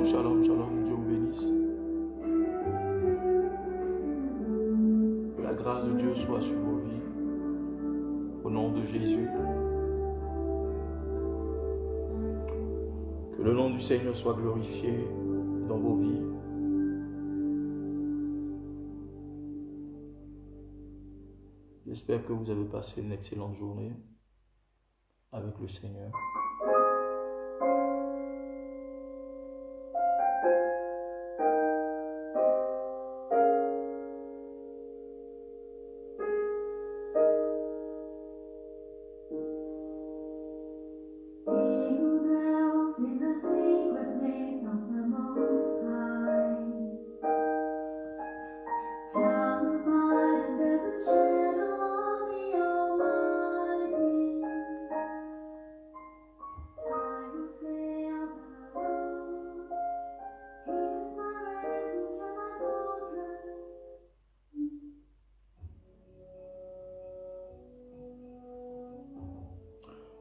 shalom, shalom. Dieu vous bénisse. Que la grâce de Dieu soit sur vos vies. Au nom de Jésus. Que le nom du Seigneur soit glorifié dans vos vies. J'espère que vous avez passé une excellente journée avec le Seigneur.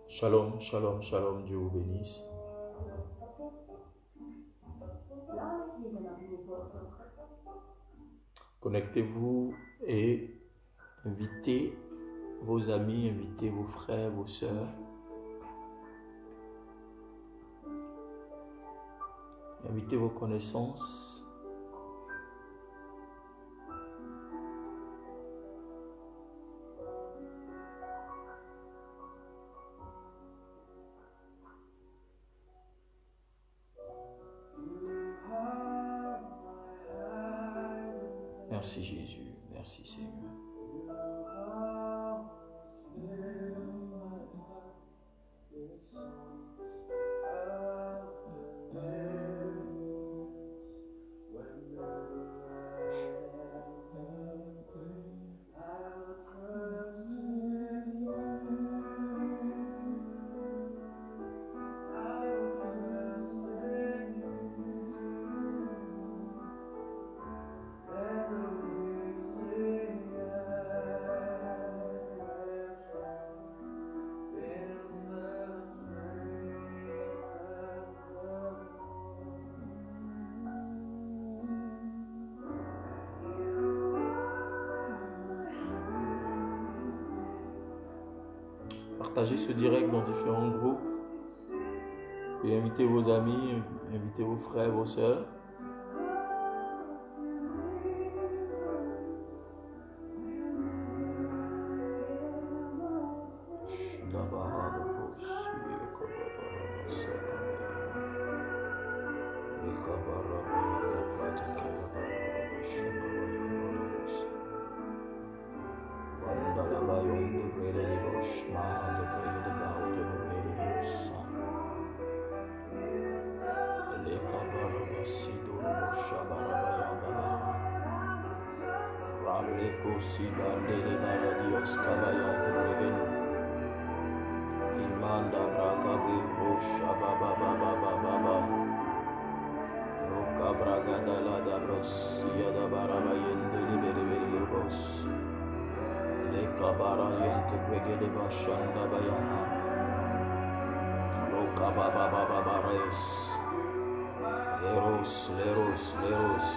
Shalom, shalom, shalom, Dieu vous bénisse. Connectez-vous et invitez vos amis, invitez vos frères, vos sœurs. Invitez vos connaissances. Merci Jésus, merci Seigneur. Partagez ce direct dans différents groupes et invitez vos amis, invitez vos frères, vos sœurs.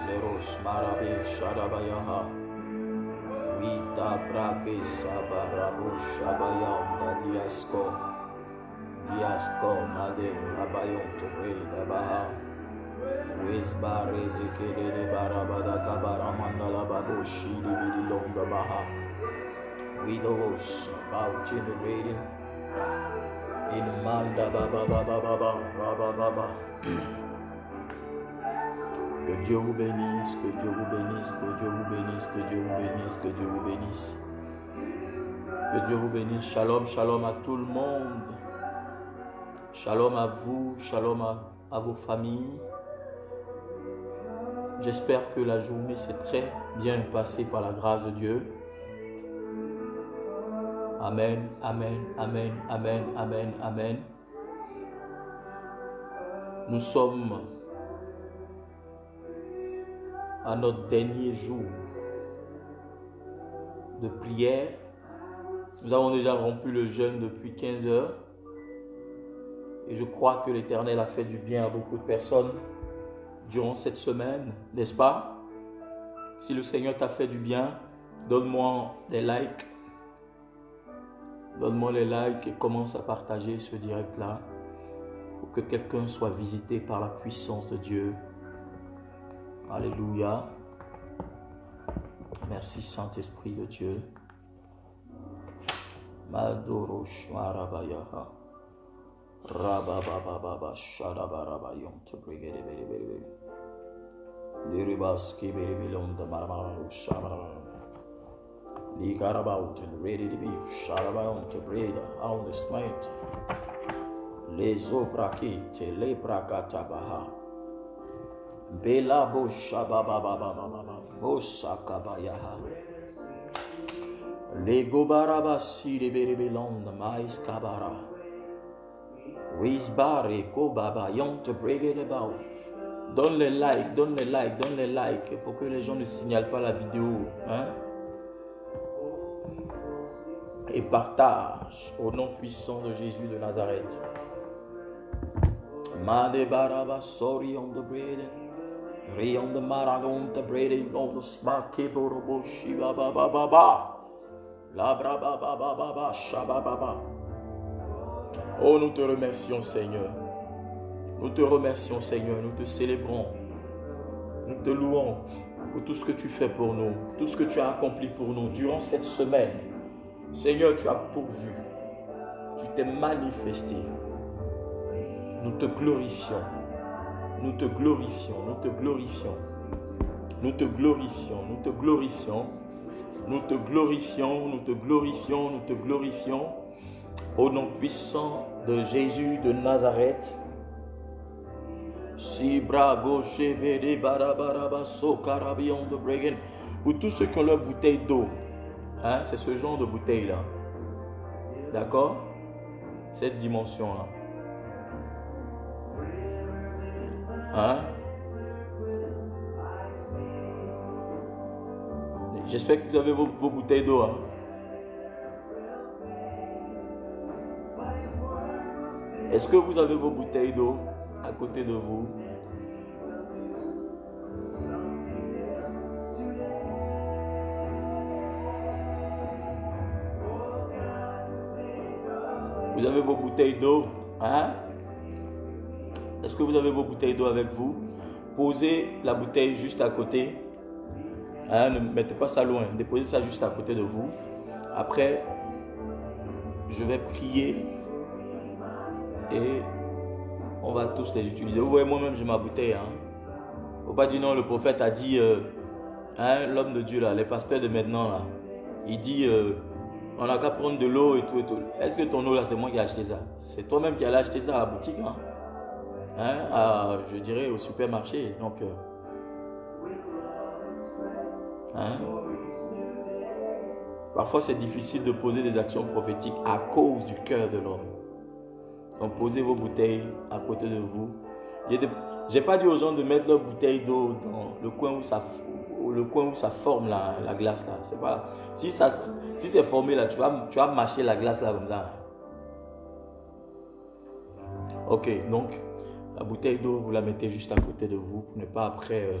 Leros, Marabe, Shadabayaha, Vita Brake, Sabarabo, Shabayam, Diasco, Made, Rabayon, Tobre, Dabaha, Wesbare, de Kede, de Barabada, Kabaramandala, Babo, Shidi, Vidilon, Dabaha, Widows, about in the reading, in Manda, Baba. Que Dieu vous bénisse, que Dieu vous bénisse, que Dieu vous bénisse, que Dieu vous bénisse, que Dieu vous bénisse. Que Dieu vous bénisse. Shalom, shalom à tout le monde. Shalom à vous, shalom à vos familles. J'espère que la journée s'est très bien passée par la grâce de Dieu. Amen, amen, amen, amen, amen, amen. Nous sommes à notre dernier jour de prière. Nous avons déjà rompu le jeûne depuis 15 heures et je crois que l'Éternel a fait du bien à beaucoup de personnes durant cette semaine, n'est-ce pas? Si le Seigneur t'a fait du bien, donne-moi des likes. Donne-moi les likes et commence à partager ce direct-là pour que quelqu'un soit visité par la puissance de Dieu. Alléluia. Merci Saint-Esprit de Dieu. Madorosh Marabayaha. Rababababa Shadabarabayom to brigade. Liribaski Bilon the Marabaro Shabara. Ligarabout and ready to be Shadabayom to breed on the smite. Les Obrakite, les Brakatabaha. Bela Boshababababa, Bosakabayaha. Les Gobarabasi de Beribelon, Mais Kabara. Wizbare, Kobaba, Yon to break it about. Donne les likes, donne les likes, donne les likes pour que les gens ne signalent pas la vidéo. Hein? Et partage au nom puissant de Jésus de Nazareth. Made baraba sorry on the bread. Re on the maragon the bread on the smack borobo shiba baba baba. La braba baba baba shaba baba. Oh, nous te remercions, Seigneur. Nous te remercions, Seigneur. Nous te célébrons. Nous te louons pour tout ce que tu fais pour nous, tout ce que tu as accompli pour nous durant cette semaine. Seigneur, tu as pourvu. Tu t'es manifesté. Nous te glorifions. Nous te glorifions. Nous te glorifions. Nous te glorifions. Nous te glorifions. Nous te glorifions. Nous te glorifions. Nous te glorifions. Au nom puissant de Jésus de Nazareth. Pour tous ceux qui ont leur bouteille d'eau, hein, c'est ce genre de bouteille-là. D'accord? Cette dimension-là. Hein? J'espère que vous avez vos bouteilles d'eau. Hein? Est-ce que vous avez vos bouteilles d'eau à côté de vous? Vous avez vos bouteilles d'eau? Hein? Est-ce que vous avez vos bouteilles d'eau avec vous? Posez la bouteille juste à côté. Hein? Ne mettez pas ça loin. Déposez ça juste à côté de vous. Après, je vais prier. Et on va tous les utiliser. Vous voyez, moi-même, j'ai ma bouteille. Hein. Faut pas dire non, le prophète a dit, hein, l'homme de Dieu, là, les pasteurs de maintenant, là, il dit, on n'a qu'à prendre de l'eau et tout et tout. Est-ce que ton eau, là, c'est moi qui ai acheté ça? C'est toi-même qui allais acheter ça à la boutique, hein? Hein? Je dirais au supermarché. Donc, hein? Parfois, c'est difficile de poser des actions prophétiques à cause du cœur de l'homme. Donc, posez vos bouteilles à côté de vous. Je n'ai pas dit aux gens de mettre leur bouteille d'eau dans le coin où ça forme la glace. Là. C'est pas, si c'est formé là, tu vas mâcher la glace là comme ça. Ok, donc, la bouteille d'eau, vous la mettez juste à côté de vous pour ne pas après...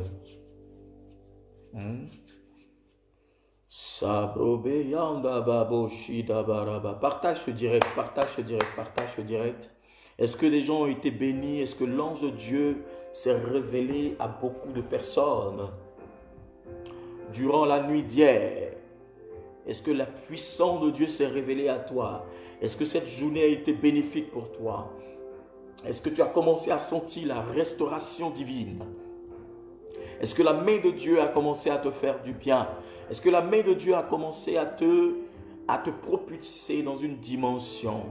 Partage ce direct, partage ce direct, partage ce direct. Est-ce que des gens ont été bénis? Est-ce que l'ange de Dieu s'est révélé à beaucoup de personnes durant la nuit d'hier? Est-ce que la puissance de Dieu s'est révélée à toi? Est-ce que cette journée a été bénéfique pour toi? Est-ce que tu as commencé à sentir la restauration divine? Est-ce que la main de Dieu a commencé à te faire du bien? Est-ce que la main de Dieu a commencé à te propulser dans une dimension?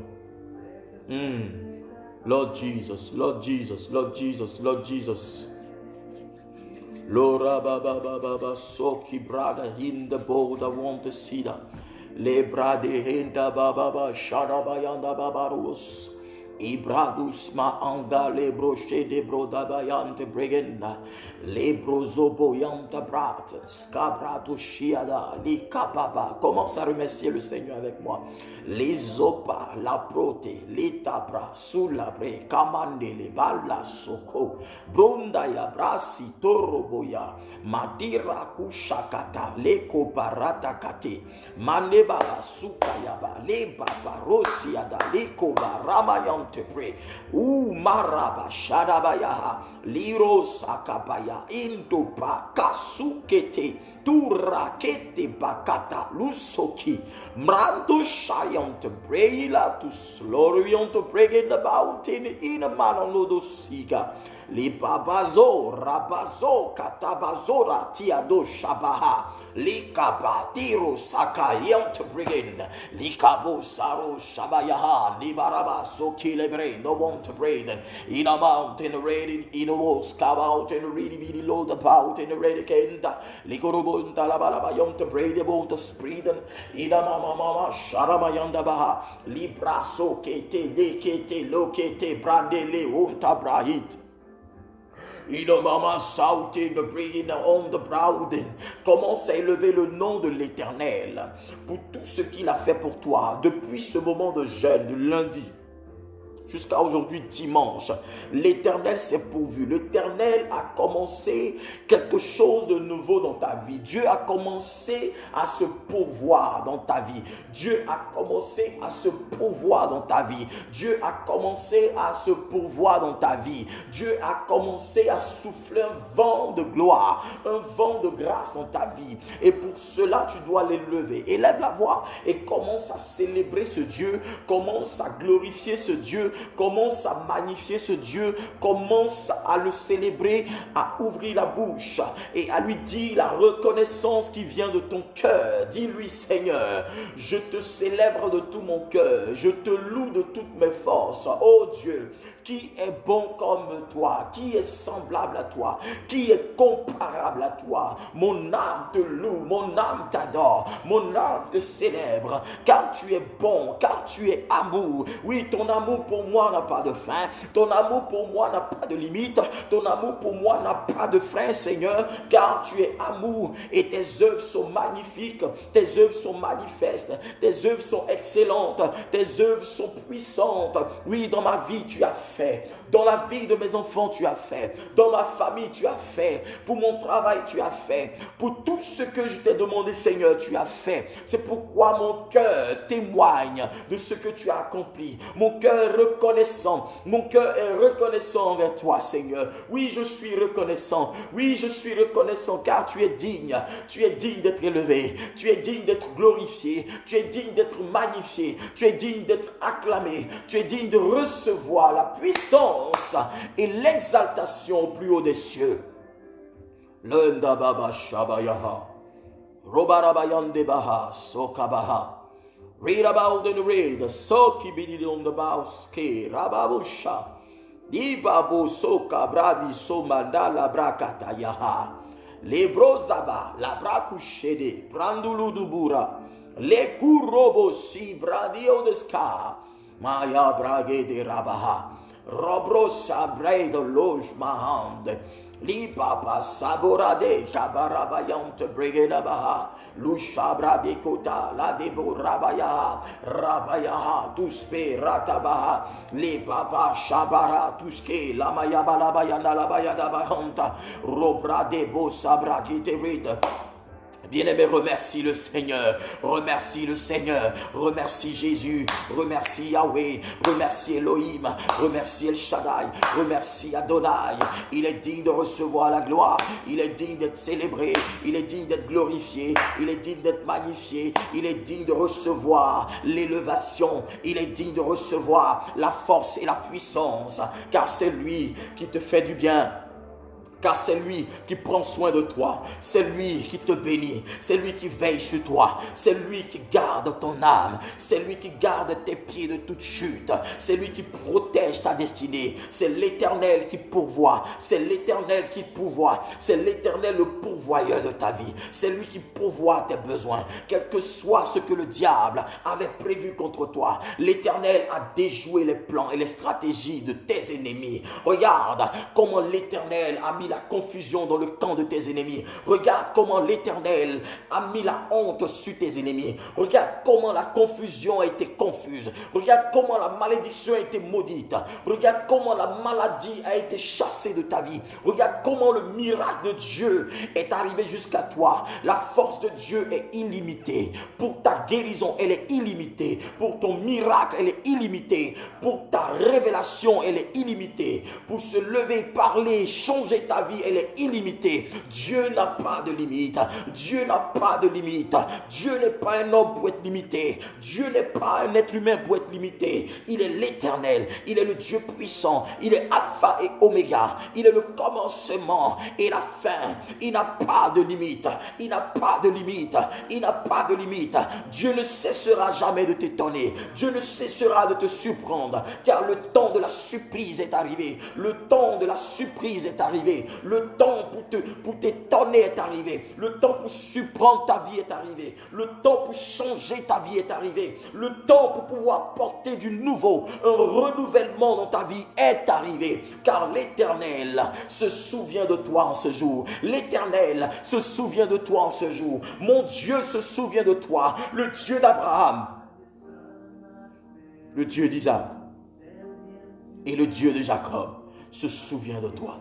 Lord Jesus, Lord Jesus, Lord Jesus, Lord Jesus. Lora baba baba soki brada in the board I want to see that. Le brade hinda baba shada bayanda babarus. Ibradus ma anga le broche de brodabayante bregenda le brozoboyante brat scabrato shiada li kapaba. Commence à remercier le Seigneur avec moi. Les opa la prote les tabra sous la bre kamande le bala soko bronda ya brasi toroboya madira kushakata le kobarata kate maneba sukayaba le babarosi ada le kobarama pray. Maraba shadabaya liro sakabaya indopa kasukete turakete bakata lusoki mrando shayant pray la to sloriant to pray in the mountain in a man on lodo siga li babazo rabazo katabazora tiado shabaha li kabatiro sakayant brigin li kabo saro shabayaha li baraba soki lebre no want to pray in a mountain ready in a walls come out and really be load about in a ready kenda li korobunta la balaba yont to pray the want to spread in a mama sharamayanda baha li braso kete lekete lokete brandele unta brahit. Maman sauter, ne prier on the browden. Commence à élever le nom de l'Éternel pour tout ce qu'il a fait pour toi depuis ce moment de jeûne, de lundi jusqu'à aujourd'hui dimanche. L'Éternel s'est pourvu. L'Éternel a commencé quelque chose de nouveau dans ta vie. Dieu a commencé à se pourvoir dans ta vie. Dieu a commencé à se pourvoir dans ta vie. Dieu a commencé à se pourvoir dans ta vie. Dieu a commencé à souffler un vent de gloire, un vent de grâce dans ta vie. Et pour cela, tu dois l'élever. Élève la voix et commence à célébrer ce Dieu. Commence à glorifier ce Dieu. Commence à magnifier ce Dieu, commence à le célébrer, à ouvrir la bouche et à lui dire la reconnaissance qui vient de ton cœur. Dis-lui: Seigneur, je te célèbre de tout mon cœur, je te loue de toutes mes forces. Oh Dieu, qui est bon comme toi, qui est semblable à toi, qui est comparable à toi. Mon âme te loue, mon âme t'adore, mon âme te célèbre, car tu es bon, car tu es amour. Oui, ton amour pour moi n'a pas de fin, ton amour pour moi n'a pas de limite, ton amour pour moi n'a pas de frein, Seigneur, car tu es amour et tes œuvres sont magnifiques, tes œuvres sont manifestes, tes œuvres sont excellentes, tes œuvres sont puissantes. Oui, dans ma vie, tu as fait. Dans la vie de mes enfants, tu as fait. Dans ma famille, tu as fait. Pour mon travail, tu as fait. Pour tout ce que je t'ai demandé, Seigneur, tu as fait. C'est pourquoi mon cœur témoigne de ce que tu as accompli. Mon cœur est reconnaissant. Mon cœur est reconnaissant envers toi, Seigneur. Oui, je suis reconnaissant. Oui, je suis reconnaissant car tu es digne. Tu es digne d'être élevé. Tu es digne d'être glorifié. Tu es digne d'être magnifié. Tu es digne d'être acclamé. Tu es digne de recevoir la puissance et l'exaltation au plus haut des cieux. Lenda baba shabayaha, robarabayande baha, sokabaha, read about the read, soki bidi on the bauske, rababusha, dibabu soka bradi so mandala brakata yaha, lebrozaba, la brakushede, brandulu dubura, le kurobo si bradio de ska, maya brage de rabaha. Robrosa braido loge mahande li papa saborade kabarabayante brigadabaha lushabra de kota la debo rabaya tuspe ratabaha li papa shabara tuske la mayabalabaya la bayadabahanta robra debo sabra qui te ride. Bien-aimé, remercie le Seigneur, remercie le Seigneur, remercie Jésus, remercie Yahweh, remercie Elohim, remercie El Shaddai, remercie Adonai. Il est digne de recevoir la gloire, il est digne d'être célébré, il est digne d'être glorifié, il est digne d'être magnifié, il est digne de recevoir l'élévation, il est digne de recevoir la force et la puissance, car c'est lui qui te fait du bien. Car c'est lui qui prend soin de toi, c'est lui qui te bénit, c'est lui qui veille sur toi, c'est lui qui garde ton âme, c'est lui qui garde tes pieds de toute chute, c'est lui qui protège ta destinée, c'est l'Éternel qui pourvoit, c'est l'Éternel qui pourvoit, c'est l'Éternel le pourvoyeur de ta vie, c'est lui qui pourvoit tes besoins, quel que soit ce que le diable avait prévu contre toi. L'Éternel a déjoué les plans et les stratégies de tes ennemis. Regarde comment l'Éternel a mis la confusion dans le camp de tes ennemis. Regarde comment l'Éternel a mis la honte sur tes ennemis. Regarde comment la confusion a été confuse. Regarde comment la malédiction a été maudite. Regarde comment la maladie a été chassée de ta vie. Regarde comment le miracle de Dieu est arrivé jusqu'à toi. La force de Dieu est illimitée. Pour ta guérison, elle est illimitée. Pour ton miracle, elle est illimitée. Pour ta révélation, elle est illimitée. Pour se lever, parler, changer ta vie, elle est illimitée. Dieu n'a pas de limite. Dieu n'a pas de limite. Dieu n'est pas un homme pour être limité. Dieu n'est pas un être humain pour être limité. Il est l'Éternel. Il est le Dieu puissant. Il est Alpha et Oméga. Il est le commencement et la fin. Il n'a pas de limite. Il n'a pas de limite. Il n'a pas de limite. Dieu ne cessera jamais de t'étonner. Dieu ne cessera de te surprendre. Car le temps de la surprise est arrivé. Le temps de la surprise est arrivé. Le temps pour t'étonner est arrivé. Le temps pour surprendre ta vie est arrivé. Le temps pour changer ta vie est arrivé. Le temps pour pouvoir porter du nouveau, un renouvellement dans ta vie est arrivé. Car l'Éternel se souvient de toi en ce jour. L'Éternel se souvient de toi en ce jour. Mon Dieu se souvient de toi. Le Dieu d'Abraham, le Dieu d'Isaac et le Dieu de Jacob se souvient de toi.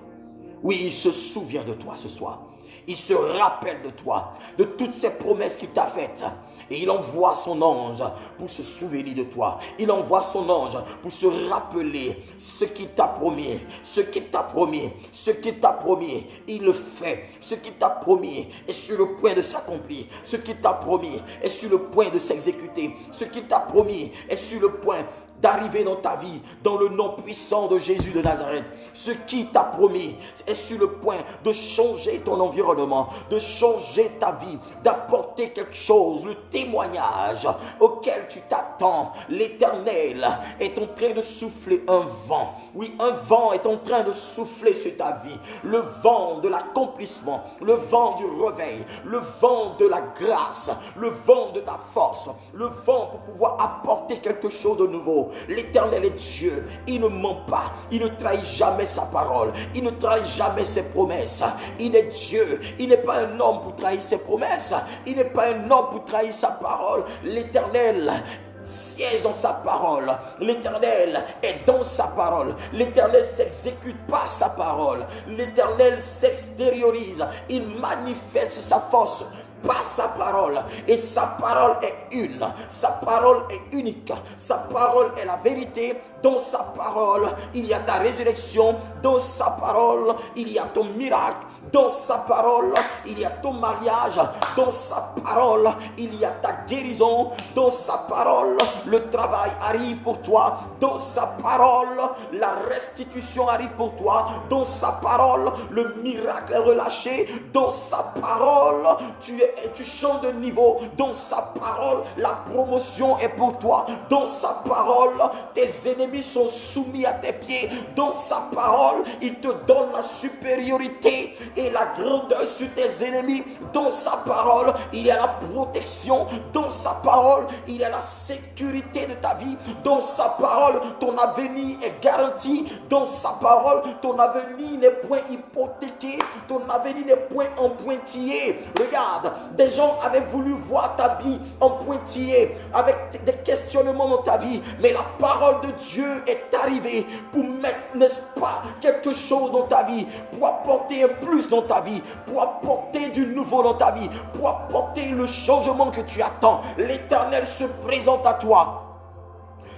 Oui, il se souvient de toi ce soir. Il se rappelle de toi, de toutes ces promesses qu'il t'a faites. Et il envoie son ange pour se souvenir de toi. Il envoie son ange pour se rappeler ce qu'il t'a promis. Ce qu'il t'a promis. Ce qu'il t'a promis. Il le fait. Ce qu'il t'a promis est sur le point de s'accomplir. Ce qu'il t'a promis est sur le point de s'exécuter. Ce qu'il t'a promis est sur le point d'arriver dans ta vie, dans le nom puissant de Jésus de Nazareth. Ce qui t'a promis est sur le point de changer ton environnement, de changer ta vie, d'apporter quelque chose, le témoignage auquel tu t'attends. L'Éternel est en train de souffler un vent. Oui, un vent est en train de souffler sur ta vie. Le vent de l'accomplissement, le vent du réveil, le vent de la grâce, le vent de ta force, le vent pour pouvoir apporter quelque chose de nouveau. L'Éternel est Dieu, il ne ment pas, il ne trahit jamais sa parole, il ne trahit jamais ses promesses. Il est Dieu, il n'est pas un homme pour trahir ses promesses, il n'est pas un homme pour trahir sa parole. L'Éternel siège dans sa parole, l'Éternel est dans sa parole, l'Éternel s'exécute par sa parole, l'Éternel s'extériorise, il manifeste sa force par sa parole, et sa parole est une, sa parole est unique, sa parole est la vérité. Dans sa parole il y a ta résurrection, dans sa parole il y a ton miracle, dans sa parole il y a ton mariage, dans sa parole il y a ta guérison, dans sa parole le travail arrive pour toi, dans sa parole la restitution arrive pour toi, dans sa parole le miracle est relâché, dans sa parole tu changes de niveau, dans sa parole la promotion est pour toi, dans sa parole tes ennemis sont soumis à tes pieds, dans sa parole il te donne la supériorité et la grandeur sur tes ennemis, dans sa parole il y a la protection, dans sa parole il y a la sécurité de ta vie, dans sa parole ton avenir est garanti, dans sa parole ton avenir n'est point hypothéqué, ton avenir n'est point en pointillé. Regarde, des gens avaient voulu voir ta vie en pointillé avec des questionnements dans ta vie, mais la parole de Dieu est arrivée pour mettre, n'est-ce pas, quelque chose dans ta vie, pour apporter un plus dans ta vie, pour apporter du nouveau dans ta vie, pour apporter le changement que tu attends. L'Éternel se présente à toi.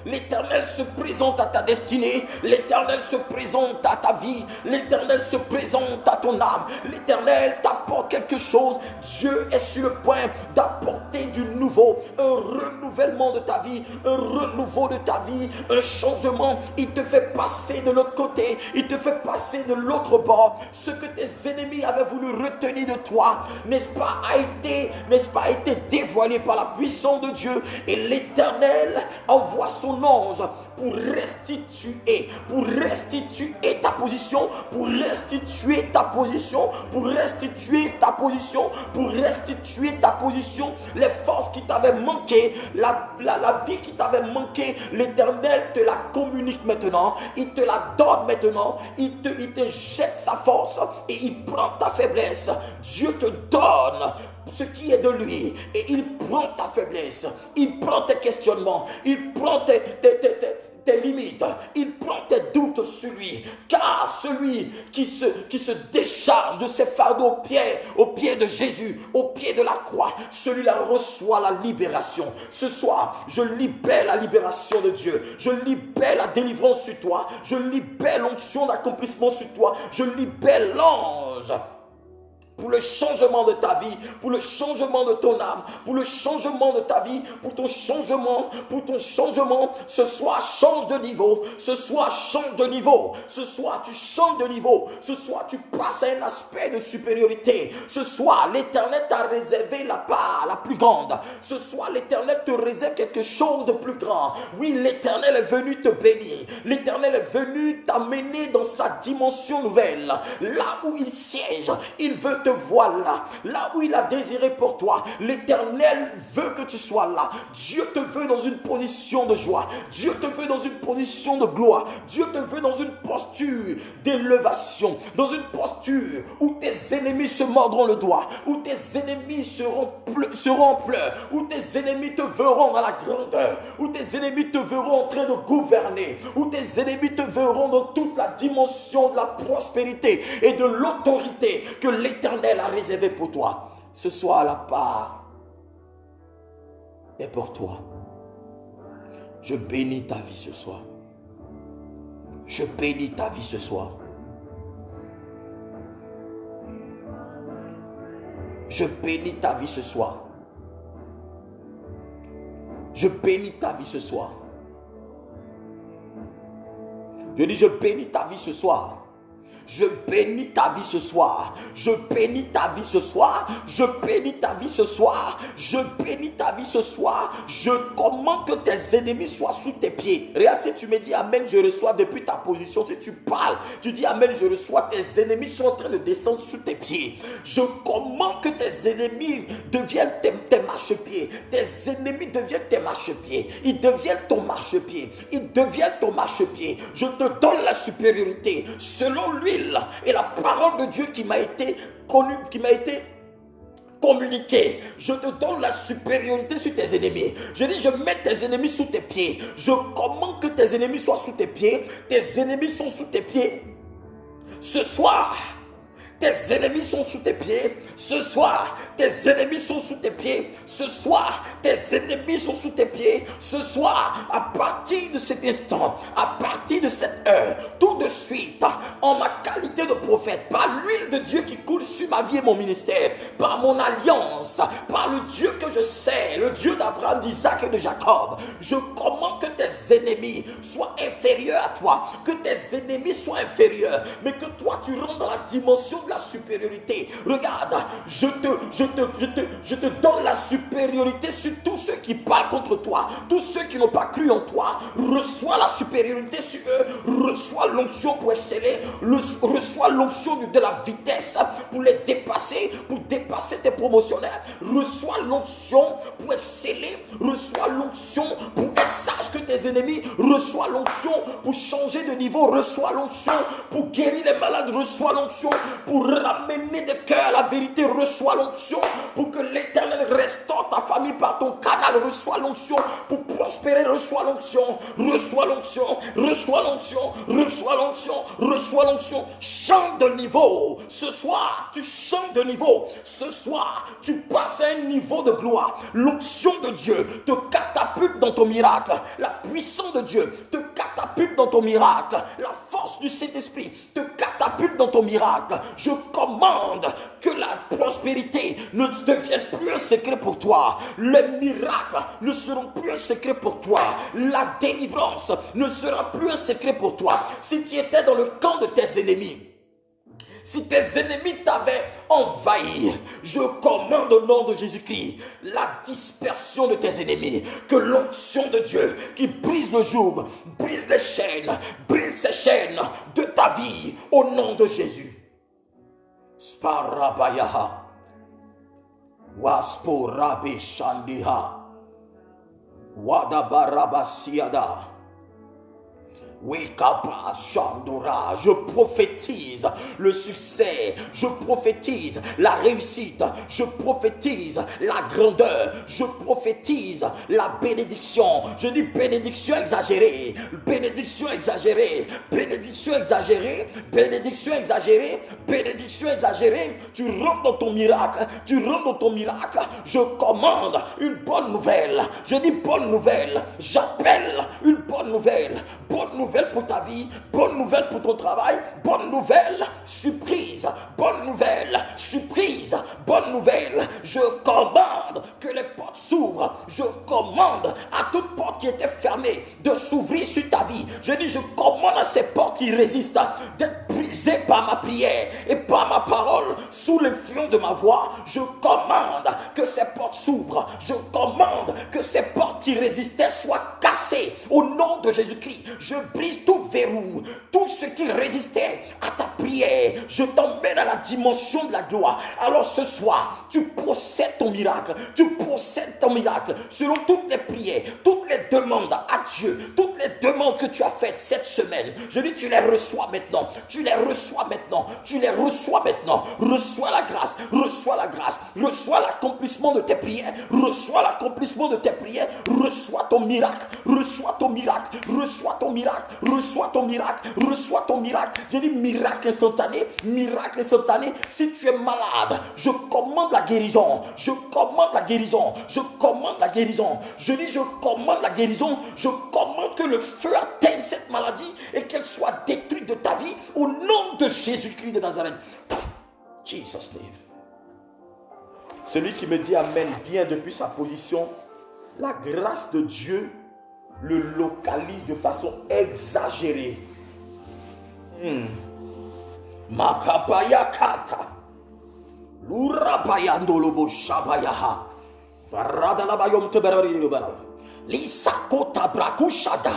L'Éternel se présente à ta destinée. L'Éternel se présente à ta vie. L'Éternel se présente à ton âme. L'Éternel t'apporte quelque chose. Dieu est sur le point d'apporter du nouveau. Un renouvellement de ta vie. Un renouveau de ta vie. Un changement. Il te fait passer de l'autre côté. Il te fait passer de l'autre bord. Ce que tes ennemis avaient voulu retenir de toi, n'est-ce pas, a été dévoilé par la puissance de Dieu. Et l'Éternel envoie son ange pour restituer ta position, pour restituer ta position, pour restituer ta position, pour restituer ta position, les forces qui t'avaient manqué, la vie qui t'avait manqué. L'Éternel te la communique maintenant, il te la donne maintenant, il te jette sa force et il prend ta faiblesse. Dieu te donne ce qui est de lui et il prend ta faiblesse, il prend tes questionnements, il prend tes limites, il prend tes doutes sur lui, car celui qui se décharge de ses fardeaux au pied de Jésus, au pied de la croix, celui-là reçoit la libération. Ce soir, je libère la libération de Dieu, je libère la délivrance sur toi, je libère l'onction d'accomplissement sur toi, je libère l'ange pour le changement de ta vie, pour le changement de ton âme, pour le changement de ta vie, pour ton changement. Ce soir, change de niveau. Ce soir, change de niveau. Ce soir, tu changes de niveau. Ce soir, tu passes à un aspect de supériorité. Ce soir, l'Éternel t'a réservé la part la plus grande. Ce soir, l'Éternel te réserve quelque chose de plus grand. Oui, l'Éternel est venu te bénir. L'Éternel est venu t'amener dans sa dimension nouvelle. Là où il siège, il veut te voir là où il a désiré pour toi. L'Éternel veut que tu sois là. Dieu te veut dans une position de joie. Dieu te veut dans une position de gloire. Dieu te veut dans une posture d'élévation, dans une posture où tes ennemis se mordront le doigt, où tes ennemis seront en pleurs, où tes ennemis te verront dans la grandeur, où tes ennemis te verront en train de gouverner, où tes ennemis te verront dans toute la dimension de la prospérité et de l'autorité que l'Éternel a réservé pour toi. Ce soir, la part est pour toi. Je bénis ta vie ce soir. Je bénis ta vie ce soir. Je bénis ta vie ce soir. Je bénis ta vie ce soir. Je dis, je bénis ta vie ce soir. Je bénis ta vie ce soir. Je bénis ta vie ce soir. Je bénis ta vie ce soir. Je bénis ta vie ce soir. Je commande que tes ennemis soient sous tes pieds. Regarde, si tu me dis Amen, je reçois depuis ta position. Si tu parles, tu dis Amen, je reçois. Tes ennemis sont en train de descendre sous tes pieds. Je commande que tes ennemis deviennent tes marchepieds. Tes ennemis deviennent tes marchepieds. Ils deviennent ton marchepied. Ils deviennent ton marchepied. Je te donne la supériorité. Selon lui, et la parole de Dieu qui m'a été connue, qui m'a été communiquée. Je te donne la supériorité sur tes ennemis. Je dis, je mets tes ennemis sous tes pieds. Je commande que tes ennemis soient sous tes pieds. Tes ennemis sont sous tes pieds. Ce soir, tes ennemis sont sous tes pieds. Ce soir, tes ennemis sont sous tes pieds. Ce soir, tes ennemis sont sous tes pieds. Ce soir, à partir de cet instant, à partir de cette heure, tout de suite, en ma qualité de prophète, par l'huile de Dieu qui coule sur ma vie et mon ministère, par mon alliance, par le Dieu que je sais, le Dieu d'Abraham, d'Isaac et de Jacob, je commande que tes ennemis soient inférieurs à toi, que tes ennemis soient inférieurs, mais que toi tu rentres dans la dimension de la supériorité. Regarde, je te donne la supériorité sur tous ceux qui parlent contre toi, tous ceux qui n'ont pas cru en toi. Reçois la supériorité sur eux, reçois l'onction pour exceller, reçois l'onction de la vitesse pour les dépasser, pour dépasser tes promotionnaires. Reçois l'onction pour exceller, reçois l'onction pour être sage que tes ennemis, reçois l'onction pour changer de niveau, reçois l'onction pour guérir les malades, reçois l'onction pour pour ramener des cœurs à la vérité. Reçois l'onction pour que l'Éternel restaure ta famille par ton canal. Reçois l'onction pour prospérer. Reçois l'onction, reçois l'onction, reçois l'onction, reçois l'onction, reçois l'onction. Change de niveau. Ce soir, tu changes de niveau. Ce soir, tu passes à un niveau de gloire. L'onction de Dieu te catapulte dans ton miracle. La puissance de Dieu te catapulte dans ton miracle. La force du Saint-Esprit te catapulte dans ton miracle. Je commande que la prospérité ne devienne plus un secret pour toi. Les miracles ne seront plus un secret pour toi. La délivrance ne sera plus un secret pour toi. Si tu étais dans le camp de tes ennemis, si tes ennemis t'avaient envahi, je commande au nom de Jésus-Christ la dispersion de tes ennemis. Que l'onction de Dieu qui brise le joug, brise les chaînes, brise ces chaînes de ta vie au nom de Jésus. Sparabayaha, Wasporabe Shandiha, Wadabarabasiada. Wekapa Shandora, je prophétise le succès, je prophétise la réussite, je prophétise la grandeur, je prophétise la bénédiction. Je dis bénédiction exagérée, bénédiction exagérée, bénédiction exagérée, bénédiction exagérée, bénédiction exagérée. Tu rentres dans ton miracle, tu rentres dans ton miracle. Je commande une bonne nouvelle, je dis bonne nouvelle, j'appelle une bonne nouvelle pour ta vie, bonne nouvelle pour ton travail, bonne nouvelle, surprise, bonne nouvelle, surprise, bonne nouvelle. Je commande que les portes s'ouvrent. Je commande à toute porte qui était fermée de s'ouvrir sur ta vie. Je dis, je commande à ces portes qui résistent d'être brisées par ma prière et par ma parole. Sous l'influence de ma voix, je commande que ces portes s'ouvrent. Je commande que ces portes qui résistaient soient cassées au nom de Jésus-Christ. Je brise tout verrou, tout ce qui résistait à ta prière. Je t'emmène à la dimension de la gloire. Alors ce soir, tu possèdes ton miracle. Tu possèdes ton miracle selon toutes les prières, toutes les demandes à Dieu, toutes les demandes que tu as faites cette semaine. Je dis, tu les reçois maintenant. Tu les reçois maintenant. Tu les reçois maintenant. Reçois la grâce. Reçois la grâce. Reçois l'accomplissement de tes prières. Reçois l'accomplissement de tes prières. Reçois ton miracle. Reçois ton miracle. Reçois ton miracle. Reçois ton miracle, reçois ton miracle. Je dis miracle instantané, miracle instantané. Si tu es malade, je commande la guérison, je commande la guérison, je commande la guérison. Je dis je commande la guérison, je commande que le feu atteigne cette maladie et qu'elle soit détruite de ta vie au nom de Jésus-Christ de Nazareth. Jesus name. Celui qui me dit amen bien depuis sa position, la grâce de Dieu le localise de façon exagérée. Makapaya kata. Lurapaya ndolobo shabayaha. Barada la bayom teberari bara. Lisakota brakushada.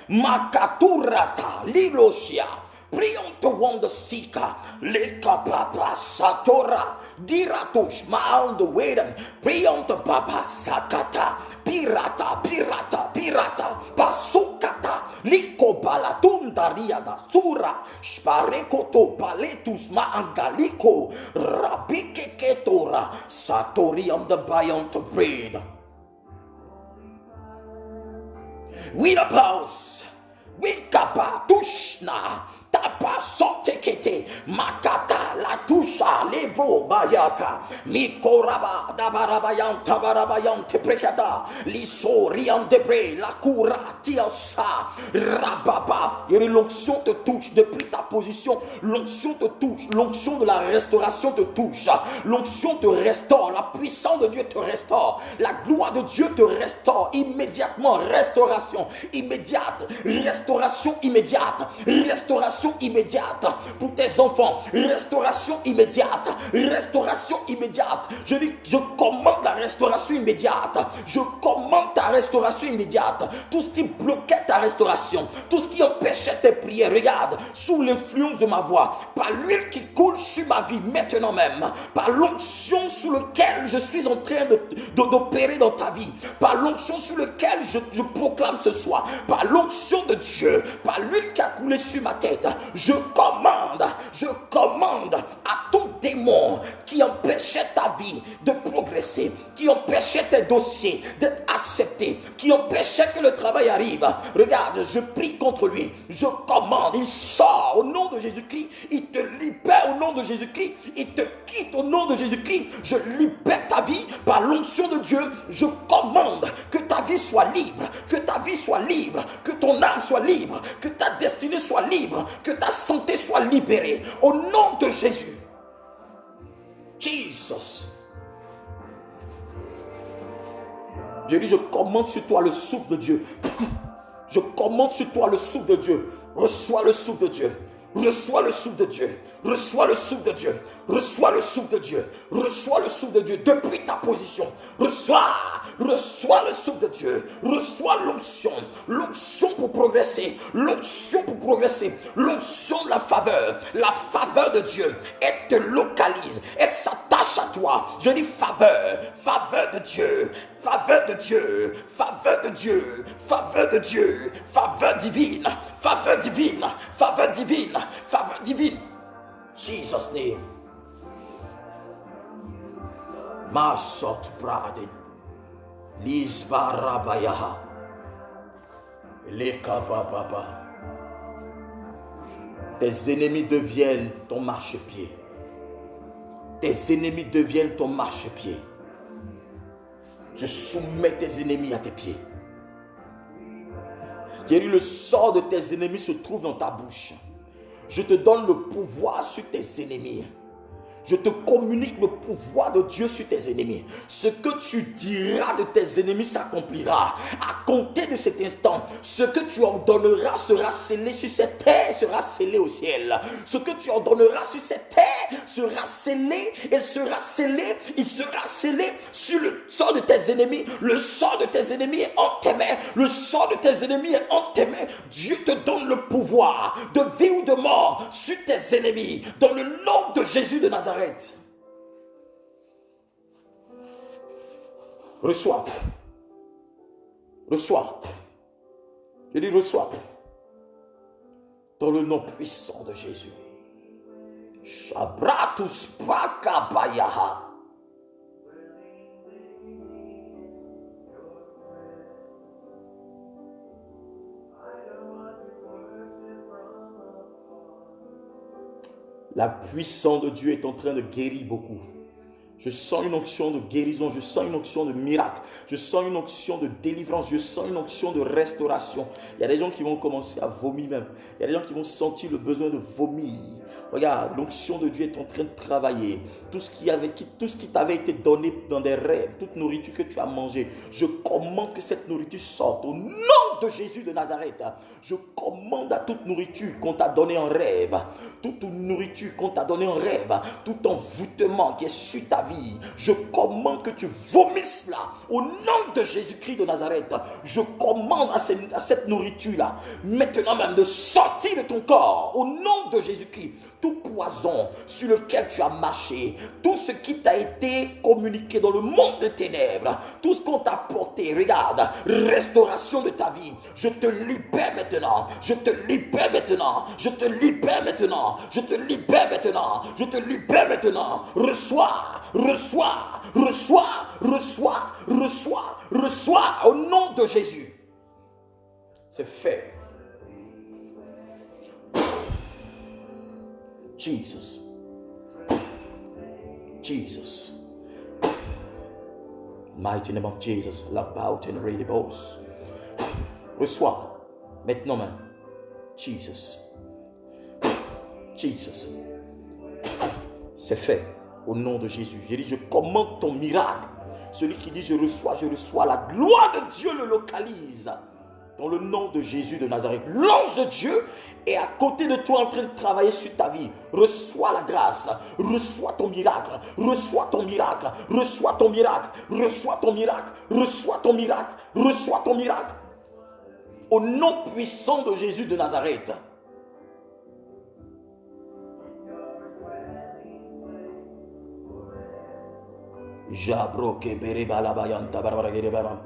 Makaturata liloshia. Prions to wonder seeker. Leka papa satora. Diratush maal the weden. Prions to papa sakata. Pirata, pirata, pirata. Pasukata. Liko balatunda riada. Sura. Sparekoto paletus maangaliko. Rabike ketora. Satori on the bayon to breed. With a pulse. Wikapa tushna tapa sotekete makata la tusha levo bayaka mikoraba dabarabayan tabarabayan teprekata lisorian debre la kura tiosa rababa. Et l'onction te touche depuis ta position. L'onction te touche. L'onction de la restauration te touche. L'onction te restaure. La puissance de Dieu te restaure. La gloire de Dieu te restaure immédiatement. Restauration immédiate. Restauration immédiate. Restauration immédiate pour tes enfants. Restauration immédiate. Restauration immédiate. Je dis, je commande la restauration immédiate. Je commande ta restauration immédiate. Tout ce qui bloquait ta restauration, tout ce qui empêchait tes prières, regarde, sous l'influence de ma voix, par l'huile qui coule sur ma vie maintenant même, par l'onction sous laquelle je suis en train d'opérer dans ta vie, par l'onction sous laquelle je proclame ce soir, par l'onction de Dieu, par par l'huile qui a coulé sur ma tête, je commande à tout démon qui empêchait ta vie de progresser, qui empêchait tes dossiers d'être acceptés, qui empêchait que le travail arrive. Regarde, je prie contre lui, je commande, il sort au nom de Jésus-Christ, il te libère au nom de Jésus-Christ, il te quitte au nom de Jésus-Christ. Je libère ta vie par l'onction de Dieu. Je commande que ta vie soit libre, que ta vie soit libre, que ton âme soit libre, que ta destinée soit libre, que ta santé soit libérée au nom de Jésus. Jesus. Je dis, je commande sur toi le souffle de Dieu. Je commande sur toi le souffle de Dieu. Reçois le souffle de Dieu. Reçois le souffle de Dieu. Reçois le souffle de Dieu. Reçois le souffle de Dieu. Reçois le souffle de Dieu depuis ta position. Reçois le souffle de Dieu. Reçois l'onction. L'onction pour progresser. L'onction pour progresser. L'onction de la faveur. La faveur de Dieu. Elle te localise. Elle s'attache à toi. Je dis faveur. Faveur de Dieu. Faveur de Dieu, faveur de Dieu, faveur de Dieu, faveur divine, faveur divine, faveur divine, faveur divine. Jesus' name. Masot Pradin, Lisbarabayaha, Leka Papa. Tes ennemis deviennent ton marchepied. Tes ennemis deviennent ton marchepied. Je soumets tes ennemis à tes pieds. J'ai dit, le sort de tes ennemis se trouve dans ta bouche. Je te donne le pouvoir sur tes ennemis. Je te communique le pouvoir de Dieu sur tes ennemis. Ce que tu diras de tes ennemis s'accomplira. À compter de cet instant, ce que tu ordonneras sera scellé sur cette terre, sera scellé au ciel. Ce que tu ordonneras sur cette terre sera scellé, il sera scellé sur le sort de tes ennemis. Le sort de tes ennemis est en tes mains. Le sort de tes ennemis est en tes mains. Dieu te donne le pouvoir de vie ou de mort sur tes ennemis. Dans le nom de Jésus de Nazareth. Reçois. Reçois. Je dis reçois. Dans le nom puissant de Jésus. Shabratus Pakabayaha. La puissance de Dieu est en train de guérir beaucoup. Je sens une onction de guérison, je sens une onction de miracle, je sens une onction de délivrance, je sens une onction de restauration. Il y a des gens qui vont commencer à vomir même. Il y a des gens qui vont sentir le besoin de vomir. Regarde, l'onction de Dieu est en train de travailler. Tout ce qui t'avait été donné dans des rêves, toute nourriture que tu as mangée, je commande que cette nourriture sorte au nom de Jésus de Nazareth. Je commande à toute nourriture qu'on t'a donnée en rêve, toute nourriture qu'on t'a donnée en rêve, tout envoûtement qui est sur ta vie, je commande que tu vomisses là, au nom de Jésus-Christ de Nazareth. Je commande à cette nourriture-là, maintenant même, de sortir de ton corps, au nom de Jésus-Christ. Tout poison sur lequel tu as marché, tout ce qui t'a été communiqué dans le monde des ténèbres, tout ce qu'on t'a porté, regarde, restauration de ta vie, je te libère maintenant, je te libère maintenant, je te libère maintenant, je te libère maintenant, je te libère maintenant. Reçois, reçois, reçois, reçois, reçois, reçois, au nom de Jésus. C'est fait. Jesus. Jesus. Mighty name of Jesus. La bout and ready boss. Reçois. Maintenant même. Jesus. Jesus. C'est fait. Au nom de Jésus. J'ai dit, je commande ton miracle. Celui qui dit, je reçois. La gloire de Dieu le localise. Dans le nom de Jésus de Nazareth. L'ange de Dieu est à côté de toi en train de travailler sur ta vie. Reçois la grâce. Reçois ton miracle. Reçois ton miracle. Reçois ton miracle. Reçois ton miracle. Reçois ton miracle. Reçois ton miracle. Au nom puissant de Jésus de Nazareth. Jabroke bereba la bayanta barabara gereba.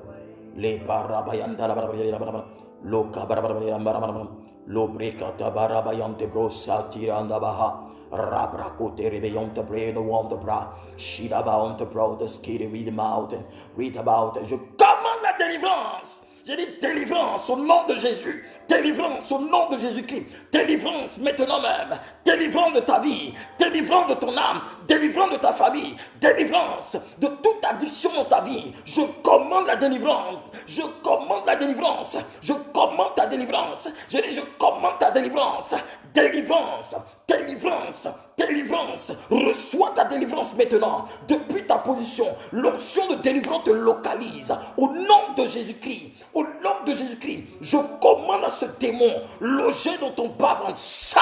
Le parabayanda la barabara loka barabara Lobrekata barabayante brosa tiranda baha. Rabrakote rebeyonte bre the wonder bra. Shidaba on the bro the skiddy read the mountain. Read about it. Je commande la délivrance. J'ai dit délivrance au nom de Jésus. Délivrance au nom de Jésus-Christ. Délivrance maintenant même. Délivrance de ta vie. Délivrance de ton âme. Délivrance de ta famille. Délivrance de toute addiction dans ta vie. Je commande la délivrance. Je commande la délivrance. Je commande ta délivrance. Je dis je commande ta délivrance. Délivrance, délivrance, délivrance. Reçois ta délivrance maintenant. Depuis ta position, l'option de délivrance te localise. Au nom de Jésus-Christ, au nom de Jésus-Christ, je commande à ce démon logé dans ton bas-ventre. Ça,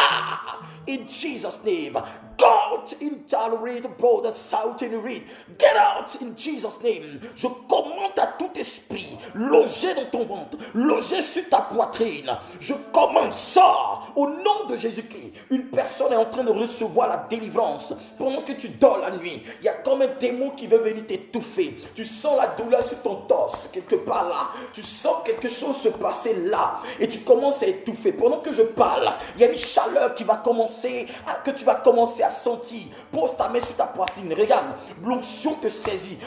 in Jesus' name. Go out in tolerate, brother, shout in read. Get out in Jesus' name. Je commande à tout esprit logé dans ton ventre, logé sur ta poitrine. Je commande ça au nom de Jésus-Christ. Une personne est en train de recevoir la délivrance. Pendant que tu dors la nuit, il y a comme un démon qui veut venir t'étouffer. Tu sens la douleur sur ton torse, quelque part là. Tu sens quelque chose se passer là. Et tu commences à étouffer. Pendant que je parle, il y a une chaleur qui va commencer, que tu vas commencer à sentir. Pose ta main sur ta poitrine. Regarde, l'onction te saisit.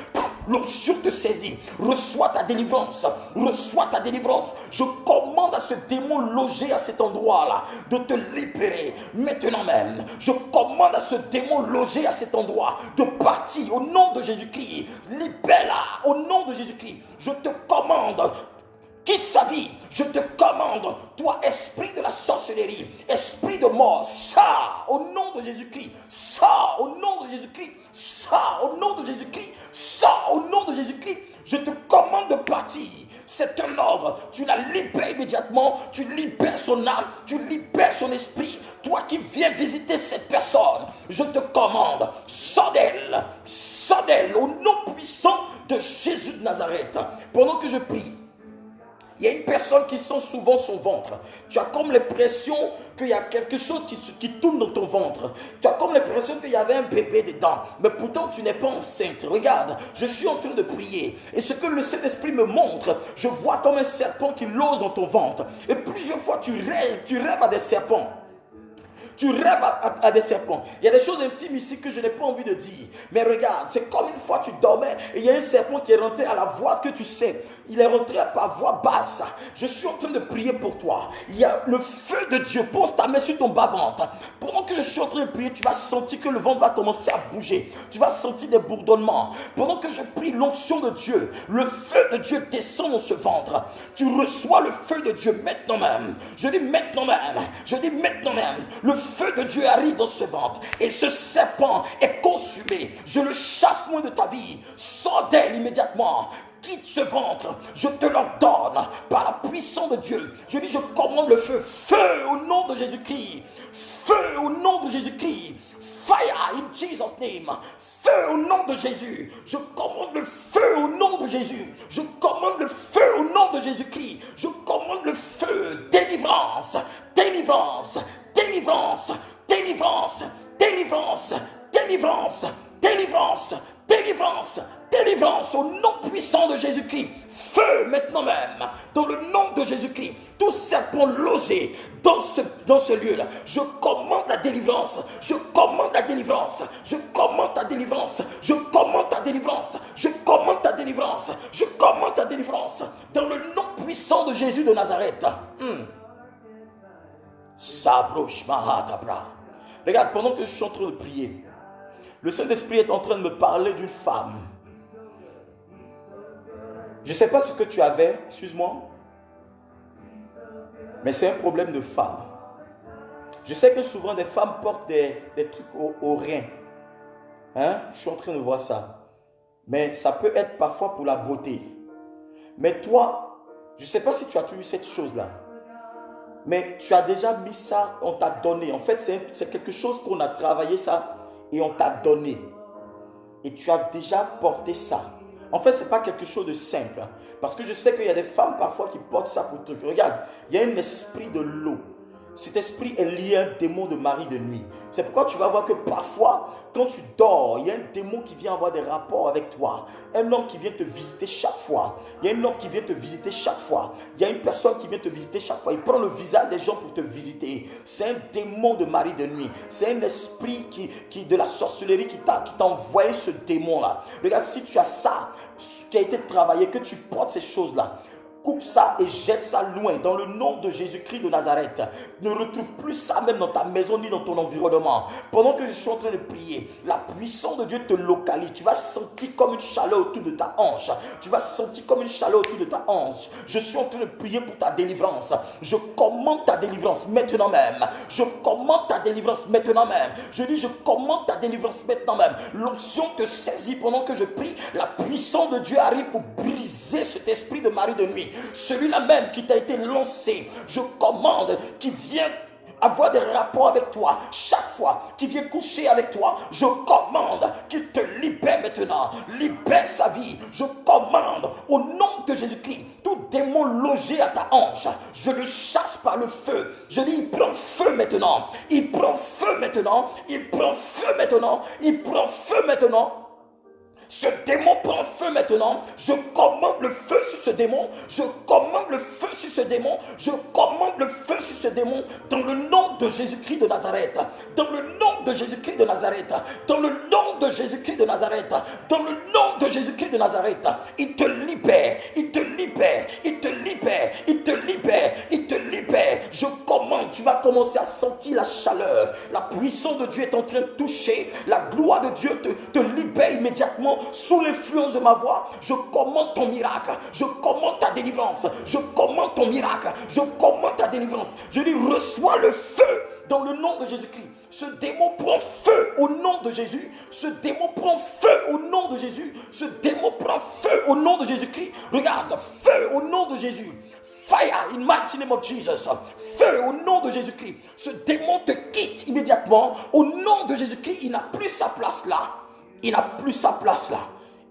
L'onction te saisit. Reçois ta délivrance. Reçois ta délivrance. Je commande à ce démon logé à cet endroit-là de te libérer maintenant même. Je commande à ce démon logé à cet endroit de partir au nom de Jésus-Christ. Libère-la au nom de Jésus-Christ. Je te commande. Quitte sa vie, je te commande, toi esprit de la sorcellerie, esprit de mort, ça au nom de Jésus-Christ, ça au nom de Jésus-Christ, ça au nom de Jésus-Christ, ça au nom de Jésus-Christ, je te commande de partir. C'est un ordre, tu la libères immédiatement, tu libères son âme, tu libères son esprit. Toi qui viens visiter cette personne, je te commande, sors d'elle au nom puissant de Jésus de Nazareth. Pendant que je prie, il y a une personne qui sent souvent son ventre. Tu as comme l'impression qu'il y a quelque chose qui tourne dans ton ventre. Tu as comme l'impression qu'il y avait un bébé dedans. Mais pourtant, tu n'es pas enceinte. Regarde, je suis en train de prier. Et ce que le Saint-Esprit me montre, je vois comme un serpent qui loge dans ton ventre. Et plusieurs fois, tu rêves à des serpents. Tu rêves à des serpents. Il y a des choses intimes ici que je n'ai pas envie de dire. Mais regarde, c'est comme une fois tu dormais et il y a un serpent qui est rentré à la voix que tu sais. Il est rentré par voix basse. Je suis en train de prier pour toi. Il y a le feu de Dieu. Pose ta main sur ton bas-ventre. Pendant que je suis en train de prier, tu vas sentir que le ventre va commencer à bouger. Tu vas sentir des bourdonnements. Pendant que je prie l'onction de Dieu, le feu de Dieu descend dans ce ventre. Tu reçois le feu de Dieu maintenant même. Je dis maintenant même. Je dis maintenant même. Le feu de Dieu arrive dans ce ventre. Et ce serpent est consumé. Je le chasse loin de ta vie. Sors d'elle immédiatement. Quitte ce ventre, je te l'ordonne par la puissance de Dieu. Je dis, je commande le feu. Feu au nom de Jésus-Christ. Feu au nom de Jésus-Christ. Fire in Jesus' name. Feu au nom de Jésus. Je commande le feu au nom de Jésus. Je commande le feu au nom de Jésus-Christ. Je commande le feu. Délivrance. Délivrance. Délivrance. Délivrance. Délivrance. Délivrance. Délivrance. Délivrance. Délivrance au nom puissant de Jésus-Christ. Feu maintenant même, dans le nom de Jésus-Christ. Tout serpent logé dans ce lieu-là. Je commande la délivrance. Je commande la délivrance. Je commande ta délivrance. Je commande ta délivrance. Je commande ta délivrance. Je commande ta délivrance. Dans le nom puissant de Jésus de Nazareth. Sabrosh Mahatabra. Regarde, pendant que je suis en train de prier, le Saint-Esprit est en train de me parler d'une femme. Je ne sais pas ce que tu avais, excuse-moi, mais c'est un problème de femme. Je sais que souvent des femmes portent des trucs au rein. Hein? Je suis en train de voir ça. Mais ça peut être parfois pour la beauté. Mais toi, je ne sais pas si tu as toujours eu cette chose-là. Mais tu as déjà mis ça, on t'a donné. En fait, c'est quelque chose qu'on a travaillé ça et on t'a donné. Et tu as déjà porté ça. En fait, ce n'est pas quelque chose de simple. Parce que je sais qu'il y a des femmes parfois qui portent ça pour truc. Regarde, il y a un esprit de l'eau. Cet esprit est lié à un démon de mari de nuit. C'est pourquoi tu vas voir que parfois, quand tu dors, il y a un démon qui vient avoir des rapports avec toi. Un homme qui vient te visiter chaque fois. Il y a un homme qui vient te visiter chaque fois. Il y a une personne qui vient te visiter chaque fois. Il prend le visage des gens pour te visiter. C'est un démon de mari de nuit. C'est un esprit qui de la sorcellerie qui t'a envoyé ce démon-là. Regarde, si tu as ça qui a été travaillé, que tu portes ces choses-là, coupe ça et jette ça loin dans le nom de Jésus-Christ de Nazareth. Ne retrouve plus ça même dans ta maison ni dans ton environnement. Pendant que je suis en train de prier, la puissance de Dieu te localise. Tu vas sentir comme une chaleur autour de ta hanche. Tu vas sentir comme une chaleur autour de ta hanche. Je suis en train de prier pour ta délivrance. Je commande ta délivrance maintenant même. Je commande ta délivrance maintenant même. Je dis je commande ta délivrance maintenant même. L'onction te saisit pendant que je prie. La puissance de Dieu arrive pour briser cet esprit de mari de nuit. Celui-là même qui t'a été lancé, je commande, qui vient avoir des rapports avec toi, chaque fois qu'il vient coucher avec toi, je commande qu'il te libère maintenant, libère sa vie. Je commande au nom de Jésus-Christ, tout démon logé à ta hanche, je le chasse par le feu. Je dis, il prend feu maintenant, il prend feu maintenant, il prend feu maintenant, il prend feu maintenant. Ce démon prend feu maintenant. Je commande le feu sur ce démon. Je commande le feu sur ce démon. Je commande le feu sur ce démon dans le nom de Jésus-Christ de Nazareth. Dans le nom de Jésus-Christ de Nazareth. Dans le nom de Jésus-Christ de Nazareth. Dans le nom de Jésus-Christ de Nazareth. Il te libère. Il te libère. Il te libère. Il te libère. Il te libère. Je commande. Tu vas commencer à sentir la chaleur. La puissance de Dieu est en train de toucher. La gloire de Dieu te libère immédiatement. Sous l'influence de ma voix, je commande ton miracle, je commande ta délivrance, je commande ton miracle, je commande ta délivrance. Je dis reçois le feu dans le nom de Jésus-Christ. Ce démon prend feu au nom de Jésus. Ce démon prend feu au nom de Jésus. Ce démon prend feu au nom de Jésus-Christ. Regarde, feu au nom de Jésus. Fire in mighty name of Jesus. Feu au nom de Jésus-Christ. Ce démon te quitte immédiatement au nom de Jésus-Christ. Il n'a plus sa place là. Il n'a plus sa place là.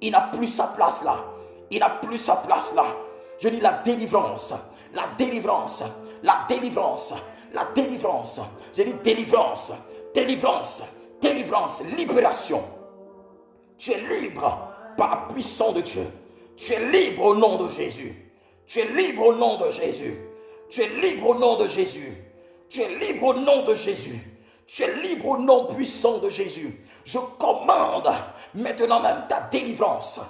Il n'a plus sa place là. Il n'a plus sa place là. Je dis la délivrance. La délivrance. La délivrance. La délivrance. Je dis délivrance. Délivrance. Délivrance. Libération. Tu es libre par la puissance de Dieu. Tu es libre au nom de Jésus. Tu es libre au nom de Jésus. Tu es libre au nom de Jésus. Tu es libre au nom de Jésus. Tu es libre au nom puissant de Jésus. Je commande maintenant même ta délivrance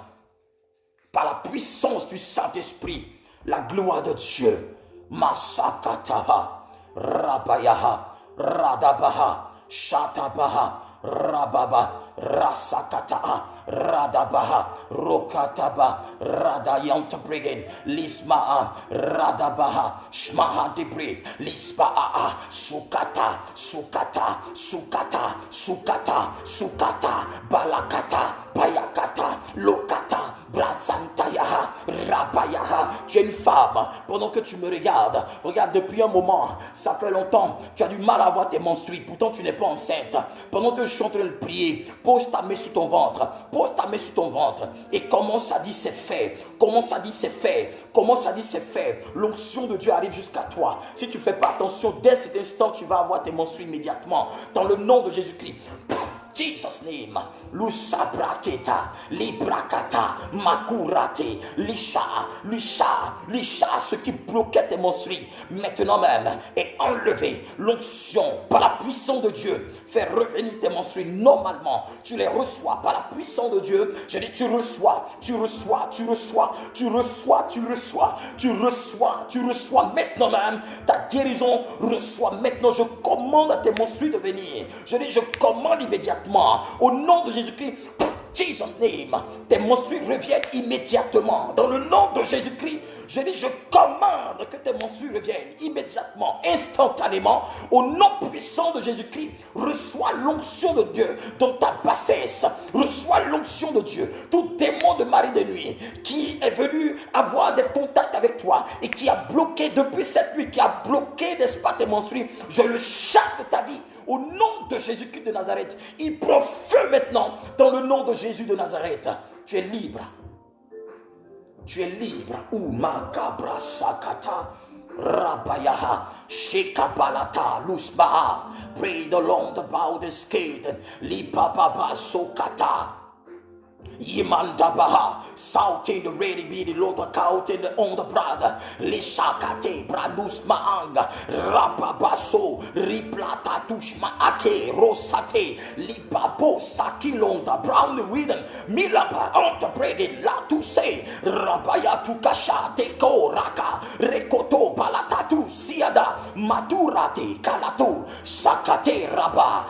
par la puissance du Saint-Esprit, la gloire de Dieu. Masakataha, Rabayaha, Radabaha, Shatabaha, Rababa, Rasakataha, Radabaha, Rokataba, Radayant Brigin, Lismaa, Radabaha, Shmaha Debrid, Lisbaa, Sukata, Sukata, Sukata, Sukata, Sukata, Balakata, Bayakata, Lokata, Brasantayaha, Rabayaha. Tu es une femme, pendant que tu me regardes, regarde depuis un moment, ça fait longtemps, tu as du mal à avoir tes menstrues, pourtant tu n'es pas enceinte. Pendant que je suis en train de prier, pose ta main sur ton ventre, pose ta main sur ton ventre et commence à dire c'est fait, commence à dire c'est fait, commence à dire c'est fait. L'onction de Dieu arrive jusqu'à toi. Si tu ne fais pas attention, dès cet instant, tu vas avoir tes menstrues immédiatement. Dans le nom de Jésus-Christ. Jesus name, Lusa Braketa, Librakata, Makurate, Lisha, ce qui bloquait tes menstrues, maintenant même est enlevé. L'onction par la puissance de Dieu fait revenir tes menstrues normalement. Tu les reçois par la puissance de Dieu. Je dis tu reçois, tu reçois, tu reçois, tu reçois, tu reçois, tu reçois, tu reçois maintenant même ta guérison. Reçois maintenant. Je commande à tes menstrues de venir. Je dis je commande immédiatement. Au nom de Jésus-Christ, Jesus name, tes menstrues reviennent immédiatement. Dans le nom de Jésus-Christ, je dis, je commande que tes menstrues reviennent immédiatement, instantanément. Au nom puissant de Jésus-Christ, reçois l'onction de Dieu dans ta bassesse. Reçois l'onction de Dieu. Tout démon de mari de nuit qui est venu avoir des contacts avec toi et qui a bloqué depuis cette nuit, qui a bloqué, n'est-ce pas, tes menstrues, je le chasse de ta vie. Au nom de Jésus-Christ de Nazareth, il prend feu maintenant dans le nom de Jésus de Nazareth. Tu es libre. Tu es libre. Ou makabra sakata. Rabayaha, Shekapalata, Lusbaha. Pray the Lord about the skate. Lipapapa Sokata. Yimandabaha, shouting the ready be the Lord accounting on the brother, Lishakate, Bradus Maanga, Rapabaso, Riplata Tushma Ake, Rosate, Lipapo, Sakilonda, Brown Whedon, Milapa, Entrepreneur, La Tuse, Rabaya Tukasha, Teko Raka, Rekoto, Balatatu, Siada, Maturate, Kalatu, Sakate, Raba,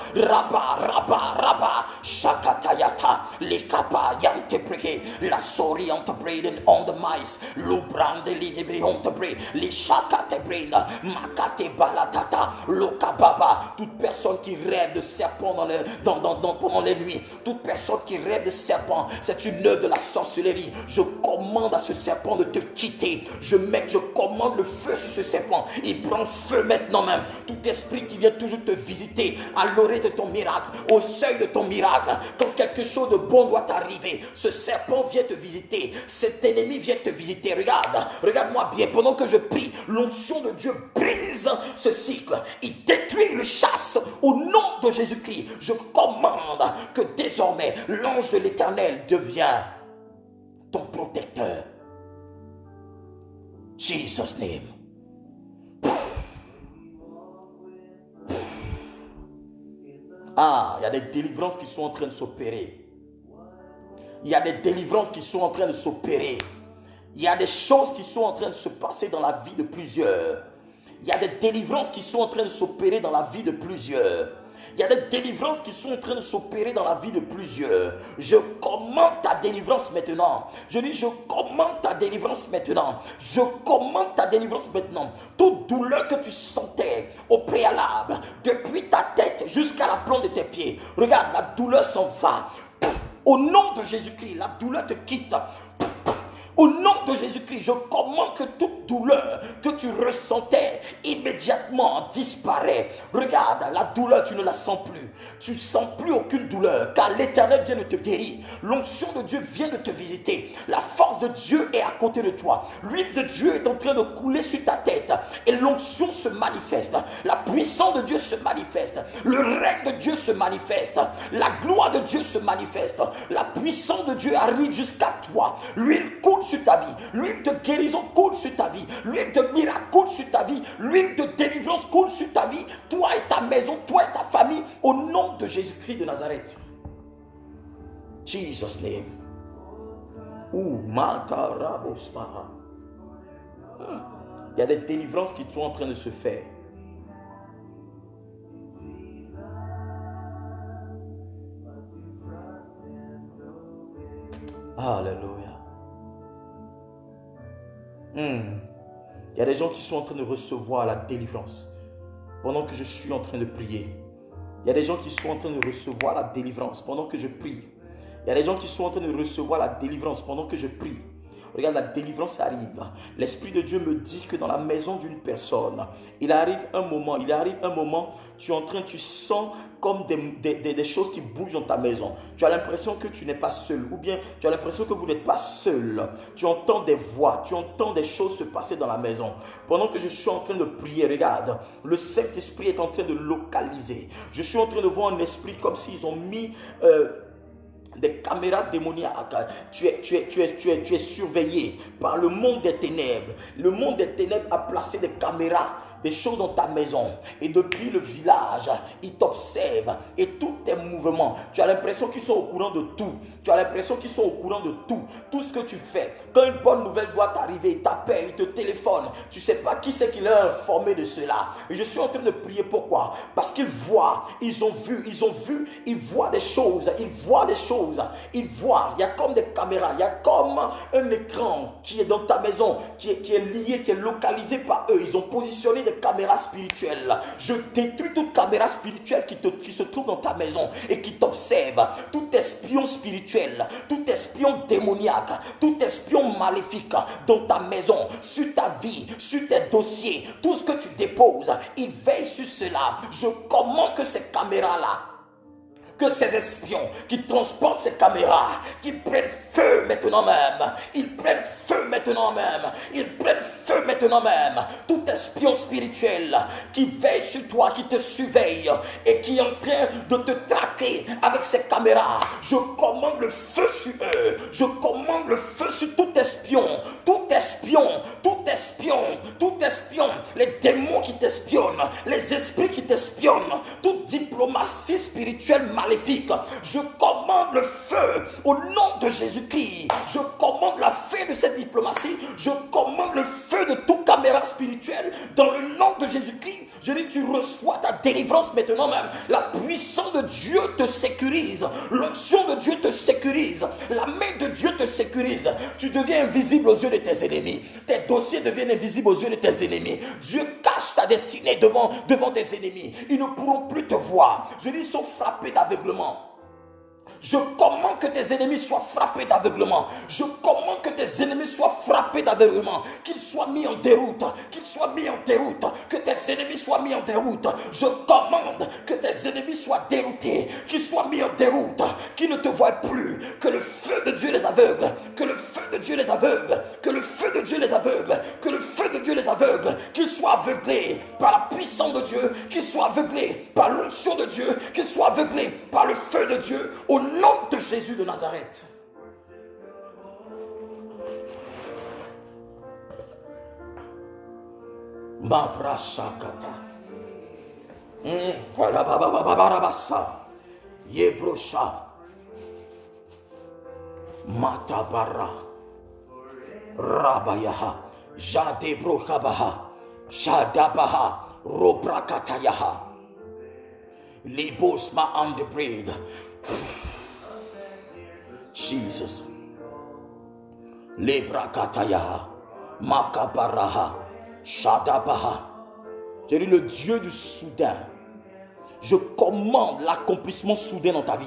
Shakatayata, Likapa. Yante pray, la sori ante brain on the mice, Lubrande Libe on the brain, Lishakate brain, Makate balatata, Lokababa, toute personne qui rêve de serpent pendant les nuits, toute personne qui rêve de serpent, c'est une œuvre de la sorcellerie. Je commande à ce serpent de te quitter. Je commande le feu sur ce serpent. Il prend feu maintenant même. Tout esprit qui vient toujours te visiter à l'orée de ton miracle, au seuil de ton miracle, quand quelque chose de bon doit arriver, ce serpent vient te visiter, cet ennemi vient te visiter. Regarde-moi bien, pendant que je prie, l'onction de Dieu brise ce cycle, il détruit le chasse au nom de Jésus-Christ. Je commande que désormais l'ange de l'Éternel devient ton protecteur. Jesus' name. Ah, il y a des délivrances qui sont en train de s'opérer. Il y a des délivrances qui sont en train de s'opérer. Il y a des choses qui sont en train de se passer dans la vie de plusieurs. Il y a des délivrances qui sont en train de s'opérer dans la vie de plusieurs. Il y a des délivrances qui sont en train de s'opérer dans la vie de plusieurs. Je commande ta délivrance maintenant. Je dis, je commande ta délivrance maintenant. Je commande ta délivrance maintenant. Toute douleur que tu sentais au préalable, depuis ta tête jusqu'à la plante de tes pieds. Regarde, la douleur s'en va. Au nom de Jésus-Christ, la douleur te quitte. Au nom de Jésus-Christ, je commande que toute douleur que tu ressentais immédiatement disparaît. Regarde, la douleur, tu ne la sens plus. Tu ne sens plus aucune douleur, car l'Éternel vient de te guérir. L'onction de Dieu vient de te visiter. La force de Dieu est à côté de toi. L'huile de Dieu est en train de couler sur ta tête. Et l'onction se manifeste. La puissance de Dieu se manifeste. Le règne de Dieu se manifeste. La gloire de Dieu se manifeste. La puissance de Dieu arrive jusqu'à toi. L'huile coule sur ta vie, l'huile de guérison coule sur ta vie, l'huile de miracle coule sur ta vie, l'huile de délivrance coule sur ta vie, toi et ta maison, toi et ta famille, au nom de Jésus-Christ de Nazareth. Jesus' name. Il y a des délivrances qui sont en train de se faire. Alléluia. Il y a des gens qui sont en train de recevoir la délivrance pendant que je suis en train de prier. Il y a des gens qui sont en train de recevoir la délivrance pendant que je prie. Il y a des gens qui sont en train de recevoir la délivrance pendant que je prie. Regarde, la délivrance arrive. L'Esprit de Dieu me dit que dans la maison d'une personne, il arrive un moment, tu sens comme des choses qui bougent dans ta maison. Tu as l'impression que tu n'es pas seul, ou bien tu as l'impression que vous n'êtes pas seul. Tu entends des voix, tu entends des choses se passer dans la maison. Pendant que je suis en train de prier, regarde, le Saint-Esprit est en train de localiser. Je suis en train de voir un esprit comme s'ils ont mis des caméras démoniaques. Tu es surveillé par le monde des ténèbres. Le monde des ténèbres a placé des caméras, des choses dans ta maison. Et depuis le village, ils t'observent. Et tous tes mouvements, tu as l'impression qu'ils sont au courant de tout. Tu as l'impression qu'ils sont au courant de tout. Tout ce que tu fais. Quand une bonne nouvelle doit t'arriver, ils t'appellent, ils te téléphonent. Tu ne sais pas qui c'est qui l'a informé de cela. Et je suis en train de prier. Pourquoi? Parce qu'ils voient, ils voient des choses. Ils voient. Il y a comme des caméras. Il y a comme un écran qui est dans ta maison, qui est lié, qui est localisé par eux. Ils ont positionné des caméras spirituelles. Je détruis toute caméra spirituelle qui se trouve dans ta maison et qui t'observe. Tout espion spirituel, tout espion démoniaque, tout espion maléfique dans ta maison, sur ta vie, sur tes dossiers, tout ce que tu déposes, il veille sur cela. Je commande que ces caméras-là, que ces espions qui transportent ces caméras, qui prennent feu maintenant même, ils prennent feu maintenant même, ils prennent feu maintenant même. Tout espion spirituel qui veille sur toi, qui te surveille et qui est en train de te traquer avec ces caméras, je commande le feu sur eux, je commande le feu sur tout espion, tout espion, tout espion, tout espion, les démons qui t'espionnent, les esprits qui t'espionnent, toute diplomatie spirituelle maléfique, je commande le feu au nom de Jésus-Christ, je commande la fin de cette diplomatie, je commande le feu de toute caméra spirituelle dans le nom de Jésus-Christ. Je dis, tu reçois ta délivrance maintenant même, la puissance de Dieu te sécurise, l'onction de Dieu te sécurise, la main de Dieu te sécurise, tu deviens invisible aux yeux de tes ennemis, tes dossiers deviennent invisibles aux yeux de tes ennemis, Dieu cache ta destinée devant tes ennemis, ils ne pourront plus te voir. Je dis, ils sont frappés d'aveuglement. Je commande que tes ennemis soient frappés d'aveuglement. Je commande que tes ennemis soient frappés d'aveuglement. Qu'ils soient mis en déroute. Qu'ils soient mis en déroute. Que tes ennemis soient mis en déroute. Je commande que tes ennemis soient déroutés. Qu'ils soient mis en déroute. Qu'ils ne te voient plus. Que le feu de Dieu les aveugle. Que le feu de Dieu les aveugle. Que le feu de Dieu les aveugle. Que le feu de Dieu les aveugle. Qu'ils soient aveuglés par la puissance de Dieu. Qu'ils soient aveuglés par l'onction de Dieu. Qu'ils soient aveuglés par le feu de Dieu. Au nom de Jésus de Nazareth. Ma brasakata. Barabasa. Yebrosha. Matabara. Rabayaha. Jadebrokabaha. Jadabaha. Robrakatayaha. Libos ma on the bread. Jesus. Lebrakatayaha. Makabaraha. Shadabaha. Je dis le Dieu du soudain. Je commande l'accomplissement soudain dans ta vie.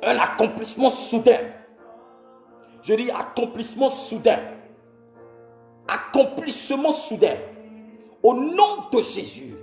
Un accomplissement soudain. Je dis accomplissement soudain. Accomplissement soudain. Au nom de Jésus.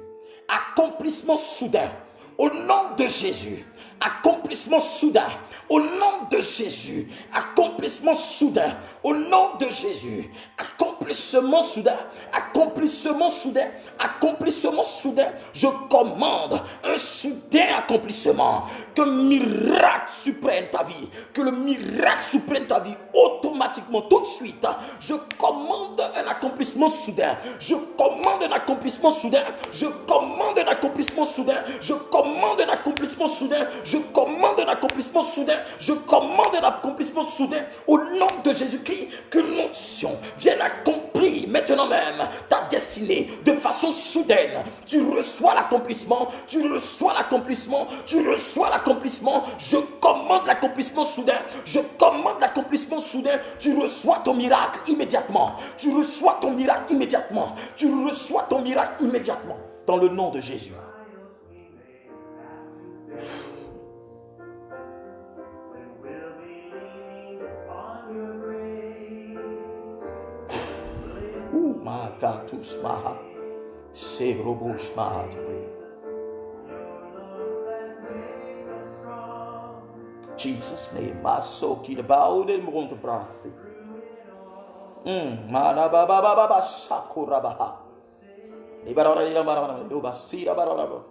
Accomplissement soudain. Au nom de Jésus. Accomplissement soudain. Au nom de Jésus. Accomplissement soudain. Au nom de Jésus. Accomplissement soudain. Accomplissement soudain. Accomplissement soudain. Je commande un soudain accomplissement. Que le miracle surprenne ta vie. Que le miracle surprenne ta vie automatiquement, tout de suite. Je commande un accomplissement soudain. Je commande un accomplissement soudain. Je commande un accomplissement soudain. Je commande un accomplissement soudain. Je commande un accomplissement soudain. Je commande un accomplissement soudain au nom de Jésus-Christ. Que l'onction vienne accomplir maintenant même ta destinée de façon soudaine. Tu reçois l'accomplissement. Tu reçois l'accomplissement. Tu reçois l'accomplissement. Je commande l'accomplissement soudain. Je commande l'accomplissement soudain. Tu reçois ton miracle immédiatement. Tu reçois ton miracle immédiatement. Tu reçois ton miracle immédiatement. Dans le nom de Jésus. Makatus maha, sebrobush maha. Jesus name, masoki de bauden rond de brasi. Manababa sakurabaha. Ibarara basira barara.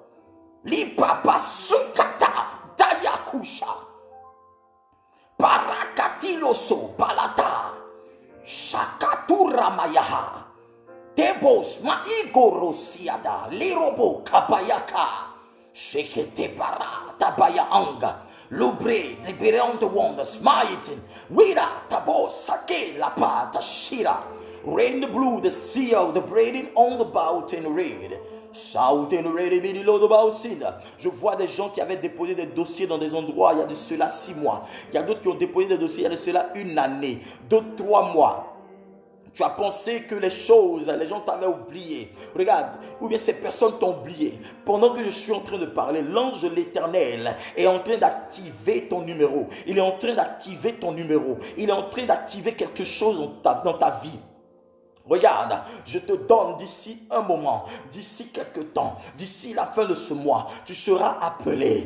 Lipapa sukata dayakusha. Parakatiloso balata. Shakatura mayaha. Tebos maigorosiada. Lirobo kabayaka. Shekete para tabaya anga. Lubre de beyond the wonders. Smiting. Wida tabo sake la pata shira. Rain the blue, the seal, the braiding on the bout and red. Je vois des gens qui avaient déposé des dossiers dans des endroits il y a de cela 6 mois. Il y a d'autres qui ont déposé des dossiers il y a de cela 1 année, d'autres 3 mois. Tu as pensé que les gens t'avaient oublié. Regarde, ou bien ces personnes t'ont oublié. Pendant que je suis en train de parler, l'ange de l'Éternel est en train d'activer ton numéro. Il est en train d'activer ton numéro. Il est en train d'activer quelque chose dans ta vie. Regarde, je te donne d'ici un moment, d'ici quelques temps, d'ici la fin de ce mois, tu seras appelé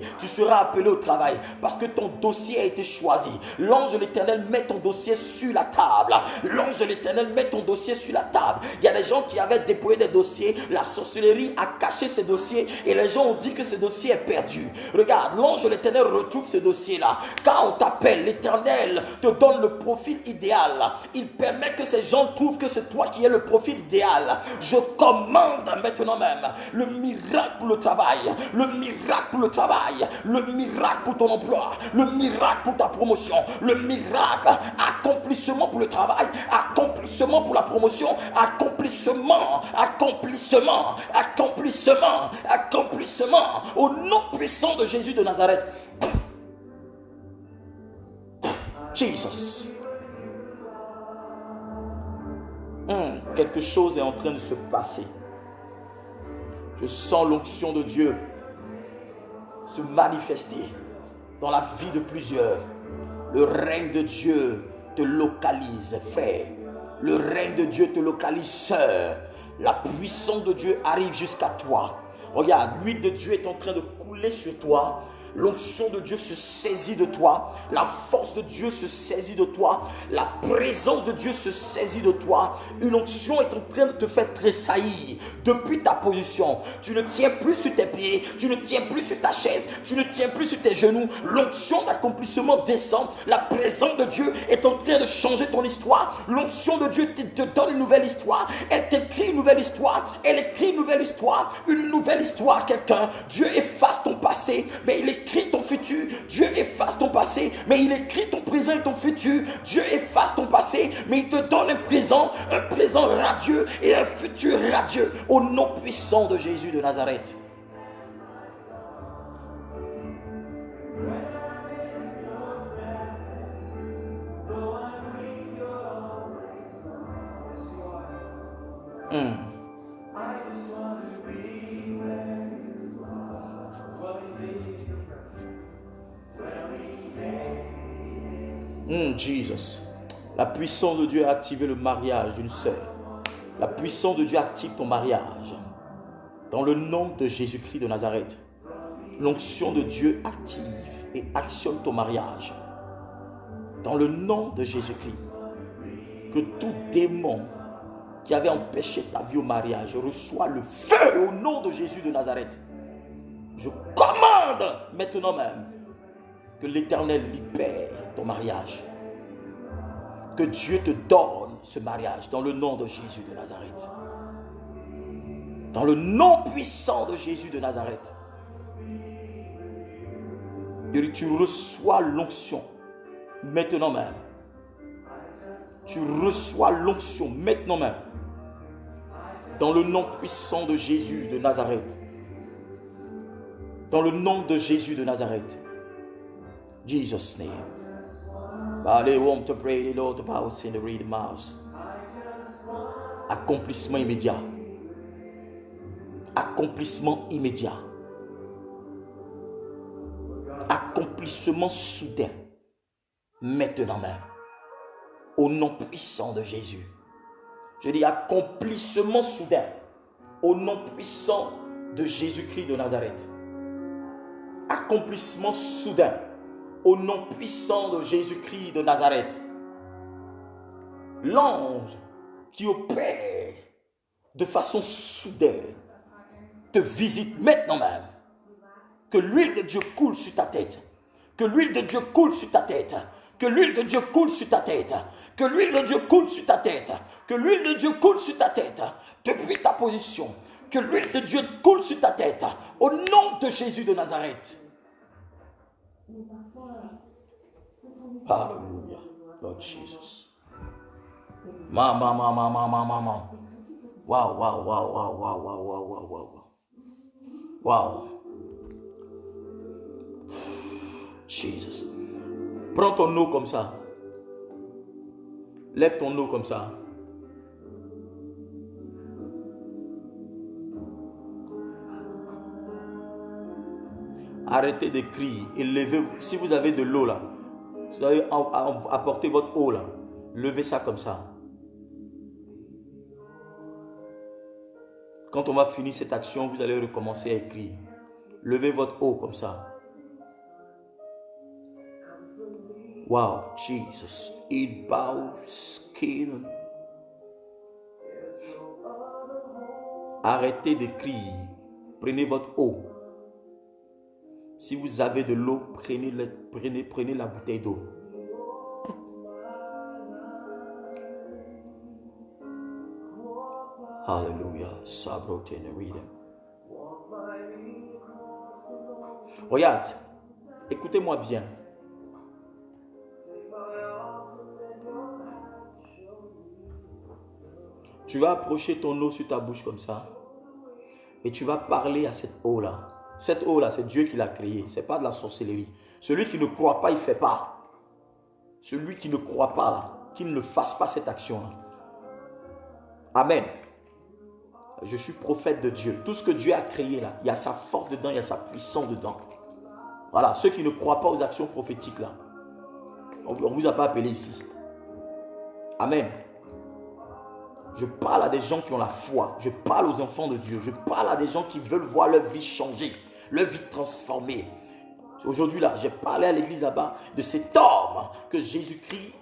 au travail parce que ton dossier a été choisi. L'ange de l'Éternel met ton dossier sur la table. L'ange de l'Éternel met ton dossier sur la table. Il y a des gens qui avaient déployé des dossiers, la sorcellerie a caché ces dossiers et les gens ont dit que ce dossier est perdu. Regarde, l'ange de l'Éternel retrouve ce dossier-là. Quand on t'appelle, l'Éternel te donne le profil idéal. Il permet que ces gens trouvent que c'est toi qui es le profil idéal. Je commande maintenant même le miracle pour le travail, le miracle pour le travail, le miracle pour ton emploi, le miracle pour ta promotion, le miracle, accomplissement pour le travail, accomplissement pour la promotion, accomplissement, accomplissement, accomplissement, accomplissement, au nom puissant de Jésus de Nazareth. Jesus. Quelque chose est en train de se passer. Je sens l'onction de Dieu se manifester dans la vie de plusieurs. Le règne de Dieu te localise, frère. Le règne de Dieu te localise, sœur. La puissance de Dieu arrive jusqu'à toi. Regarde, l'huile de Dieu est en train de couler sur toi. L'onction de Dieu se saisit de toi. La force de Dieu se saisit de toi. La présence de Dieu se saisit de toi. Une onction est en train de te faire tressaillir depuis ta position. Tu ne tiens plus sur tes pieds. Tu ne tiens plus sur ta chaise. Tu ne tiens plus sur tes genoux. L'onction d'accomplissement descend. La présence de Dieu est en train de changer ton histoire. L'onction de Dieu te donne une nouvelle histoire. Elle t'écrit une nouvelle histoire. Elle écrit une nouvelle histoire. Une nouvelle histoire à quelqu'un. Dieu efface ton passé, mais il écrit ton futur. Dieu efface ton passé, mais il écrit ton présent et ton futur. Dieu efface ton passé, mais il te donne un présent radieux et un futur radieux. Au nom puissant de Jésus de Nazareth. Jesus. La puissance de Dieu a activé le mariage d'une sœur. La puissance de Dieu active ton mariage. Dans le nom de Jésus-Christ de Nazareth. L'onction de Dieu active et actionne ton mariage. Dans le nom de Jésus-Christ. Que tout démon qui avait empêché ta vie au mariage reçoit le feu au nom de Jésus de Nazareth. Je commande maintenant même que l'Éternel libère ton mariage. Que Dieu te donne ce mariage dans le nom de Jésus de Nazareth. Dans le nom puissant de Jésus de Nazareth. Et tu reçois l'onction maintenant même. Tu reçois l'onction maintenant même. Dans le nom puissant de Jésus de Nazareth. Dans le nom de Jésus de Nazareth. Jesus' name. Allez, want to pray the Lord about in the read mouse. Accomplissement immédiat. Accomplissement immédiat. Accomplissement soudain. Maintenant même. Au nom puissant de Jésus. Je dis accomplissement soudain. Au nom puissant de Jésus-Christ de Nazareth. Accomplissement soudain. Au nom puissant de Jésus-Christ de Nazareth. L'ange qui opère de façon soudaine te visite maintenant même. Que l'huile de Dieu coule sur ta tête. Que l'huile de Dieu coule sur ta tête. Que l'huile de Dieu coule sur ta tête. Que l'huile de Dieu coule sur ta tête. Que l'huile de Dieu coule sur ta tête. Depuis ta position. Que l'huile de Dieu coule sur ta tête. Au nom de Jésus de Nazareth. Hallelujah. Lord Jesus. Mama. Wow. Jesus. Prends ton eau comme ça. Lève ton eau comme ça. Arrêtez de crier et levez. Si vous avez de l'eau là, vous avez apporté votre eau là. Levez ça comme ça. Quand on va finir cette action, vous allez recommencer à écrire. Levez votre eau comme ça. Wow, Jesus. It bows skin. Arrêtez d'écrire. Prenez votre eau. Si vous avez de l'eau, prenez la bouteille d'eau. Alléluia. Regarde, écoutez-moi bien. Tu vas approcher ton eau sur ta bouche comme ça. Et tu vas parler à cette eau-là. Cette eau-là, c'est Dieu qui l'a créée. Ce n'est pas de la sorcellerie. Celui qui ne croit pas, il ne fait pas. Celui qui ne croit pas, là, qu'il ne fasse pas cette action-là. Amen. Je suis prophète de Dieu. Tout ce que Dieu a créé là, il y a sa force dedans, il y a sa puissance dedans. Voilà, ceux qui ne croient pas aux actions prophétiques là, on ne vous a pas appelé ici. Amen. Je parle à des gens qui ont la foi. Je parle aux enfants de Dieu. Je parle à des gens qui veulent voir leur vie changer, leur vie transformée. Aujourd'hui là, j'ai parlé à l'église là-bas de cet homme que Jésus-Christ,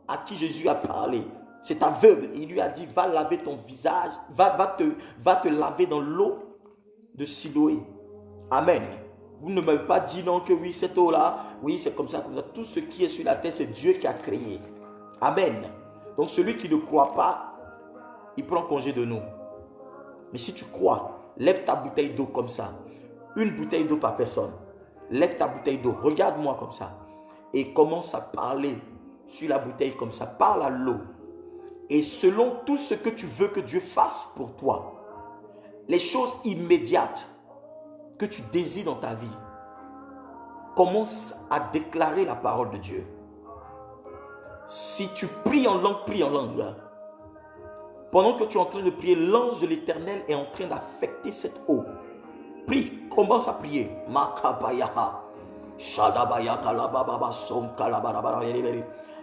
à qui Jésus a parlé. C'est aveugle. Il lui a dit, va laver ton visage, va te laver dans l'eau de Siloé. Amen. Vous ne m'avez pas dit non que oui, cette eau-là, oui, c'est comme ça, comme ça. Tout ce qui est sur la terre, c'est Dieu qui a créé. Amen. Donc celui qui ne croit pas, il prend congé de nous. Mais si tu crois, lève ta bouteille d'eau comme ça. Une bouteille d'eau par personne. Lève ta bouteille d'eau, regarde-moi comme ça. Et commence à parler sur la bouteille comme ça. Parle à l'eau. Et selon tout ce que tu veux que Dieu fasse pour toi, les choses immédiates que tu désires dans ta vie, commence à déclarer la parole de Dieu. Si tu pries en langue, prie en langue. Pendant que tu es en train de prier, l'ange de l'Éternel est en train d'affecter cette eau. Prie, commence à prier. Makabayaha. Shadabaya kalababa son kalabarabara.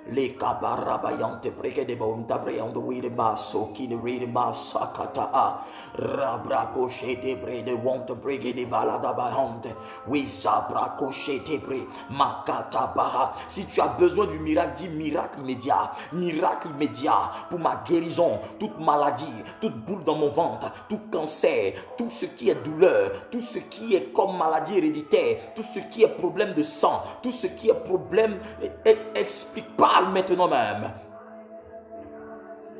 Les kabarabayante breke de bonta breande oui de basso qui ne read masakata rabracoche de bre de want breke de balada bahante oui sabracoche de bre makata baha. Si tu as besoin du miracle, dis miracle immédiat pour ma guérison, toute maladie, toute boule dans mon ventre, tout cancer, tout ce qui est douleur, tout ce qui est comme maladie héréditaire, tout ce qui est problème de sang, tout ce qui est problème, explique pas maintenant même.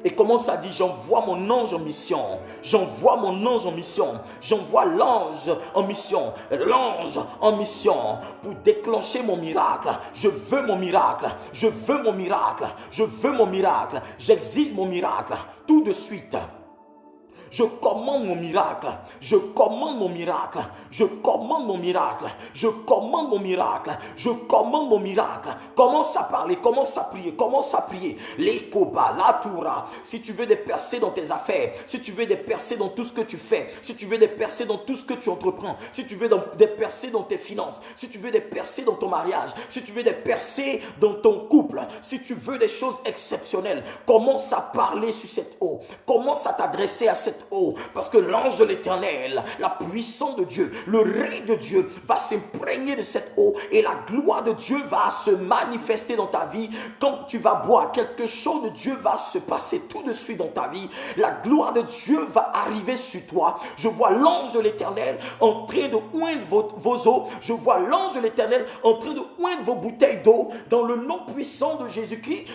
Et commence à dire, j'envoie mon ange en mission. J'envoie mon ange en mission. J'envoie l'ange en mission. L'ange en mission pour déclencher mon miracle. Je veux mon miracle. Je veux mon miracle. Je veux mon miracle. J'exige mon miracle tout de suite. Je commande mon miracle. Je commande mon miracle. Je commande mon miracle. Je commande mon miracle. Je commande mon miracle. Commence à parler. Commence à prier. Commence à prier. Les koba, la toura. Si tu veux des percées dans tes affaires. Si tu veux des percées dans tout ce que tu fais. Si tu veux des percées dans tout ce que tu entreprends. Si tu veux des percées dans tes finances. Si tu veux des percées dans ton mariage. Si tu veux des percées dans ton couple. Si tu veux des choses exceptionnelles. Commence à parler sur cette eau. Commence à t'adresser à cette eau, parce que l'ange de l'Éternel, la puissance de Dieu, le règne de Dieu va s'imprégner de cette eau et la gloire de Dieu va se manifester dans ta vie. Quand tu vas boire, quelque chose de Dieu va se passer tout de suite dans ta vie. La gloire de Dieu va arriver sur toi. Je vois l'ange de l'Éternel en train de oindre vos eaux. Je vois l'ange de l'Éternel en train de oindre vos bouteilles d'eau dans le nom puissant de Jésus-Christ.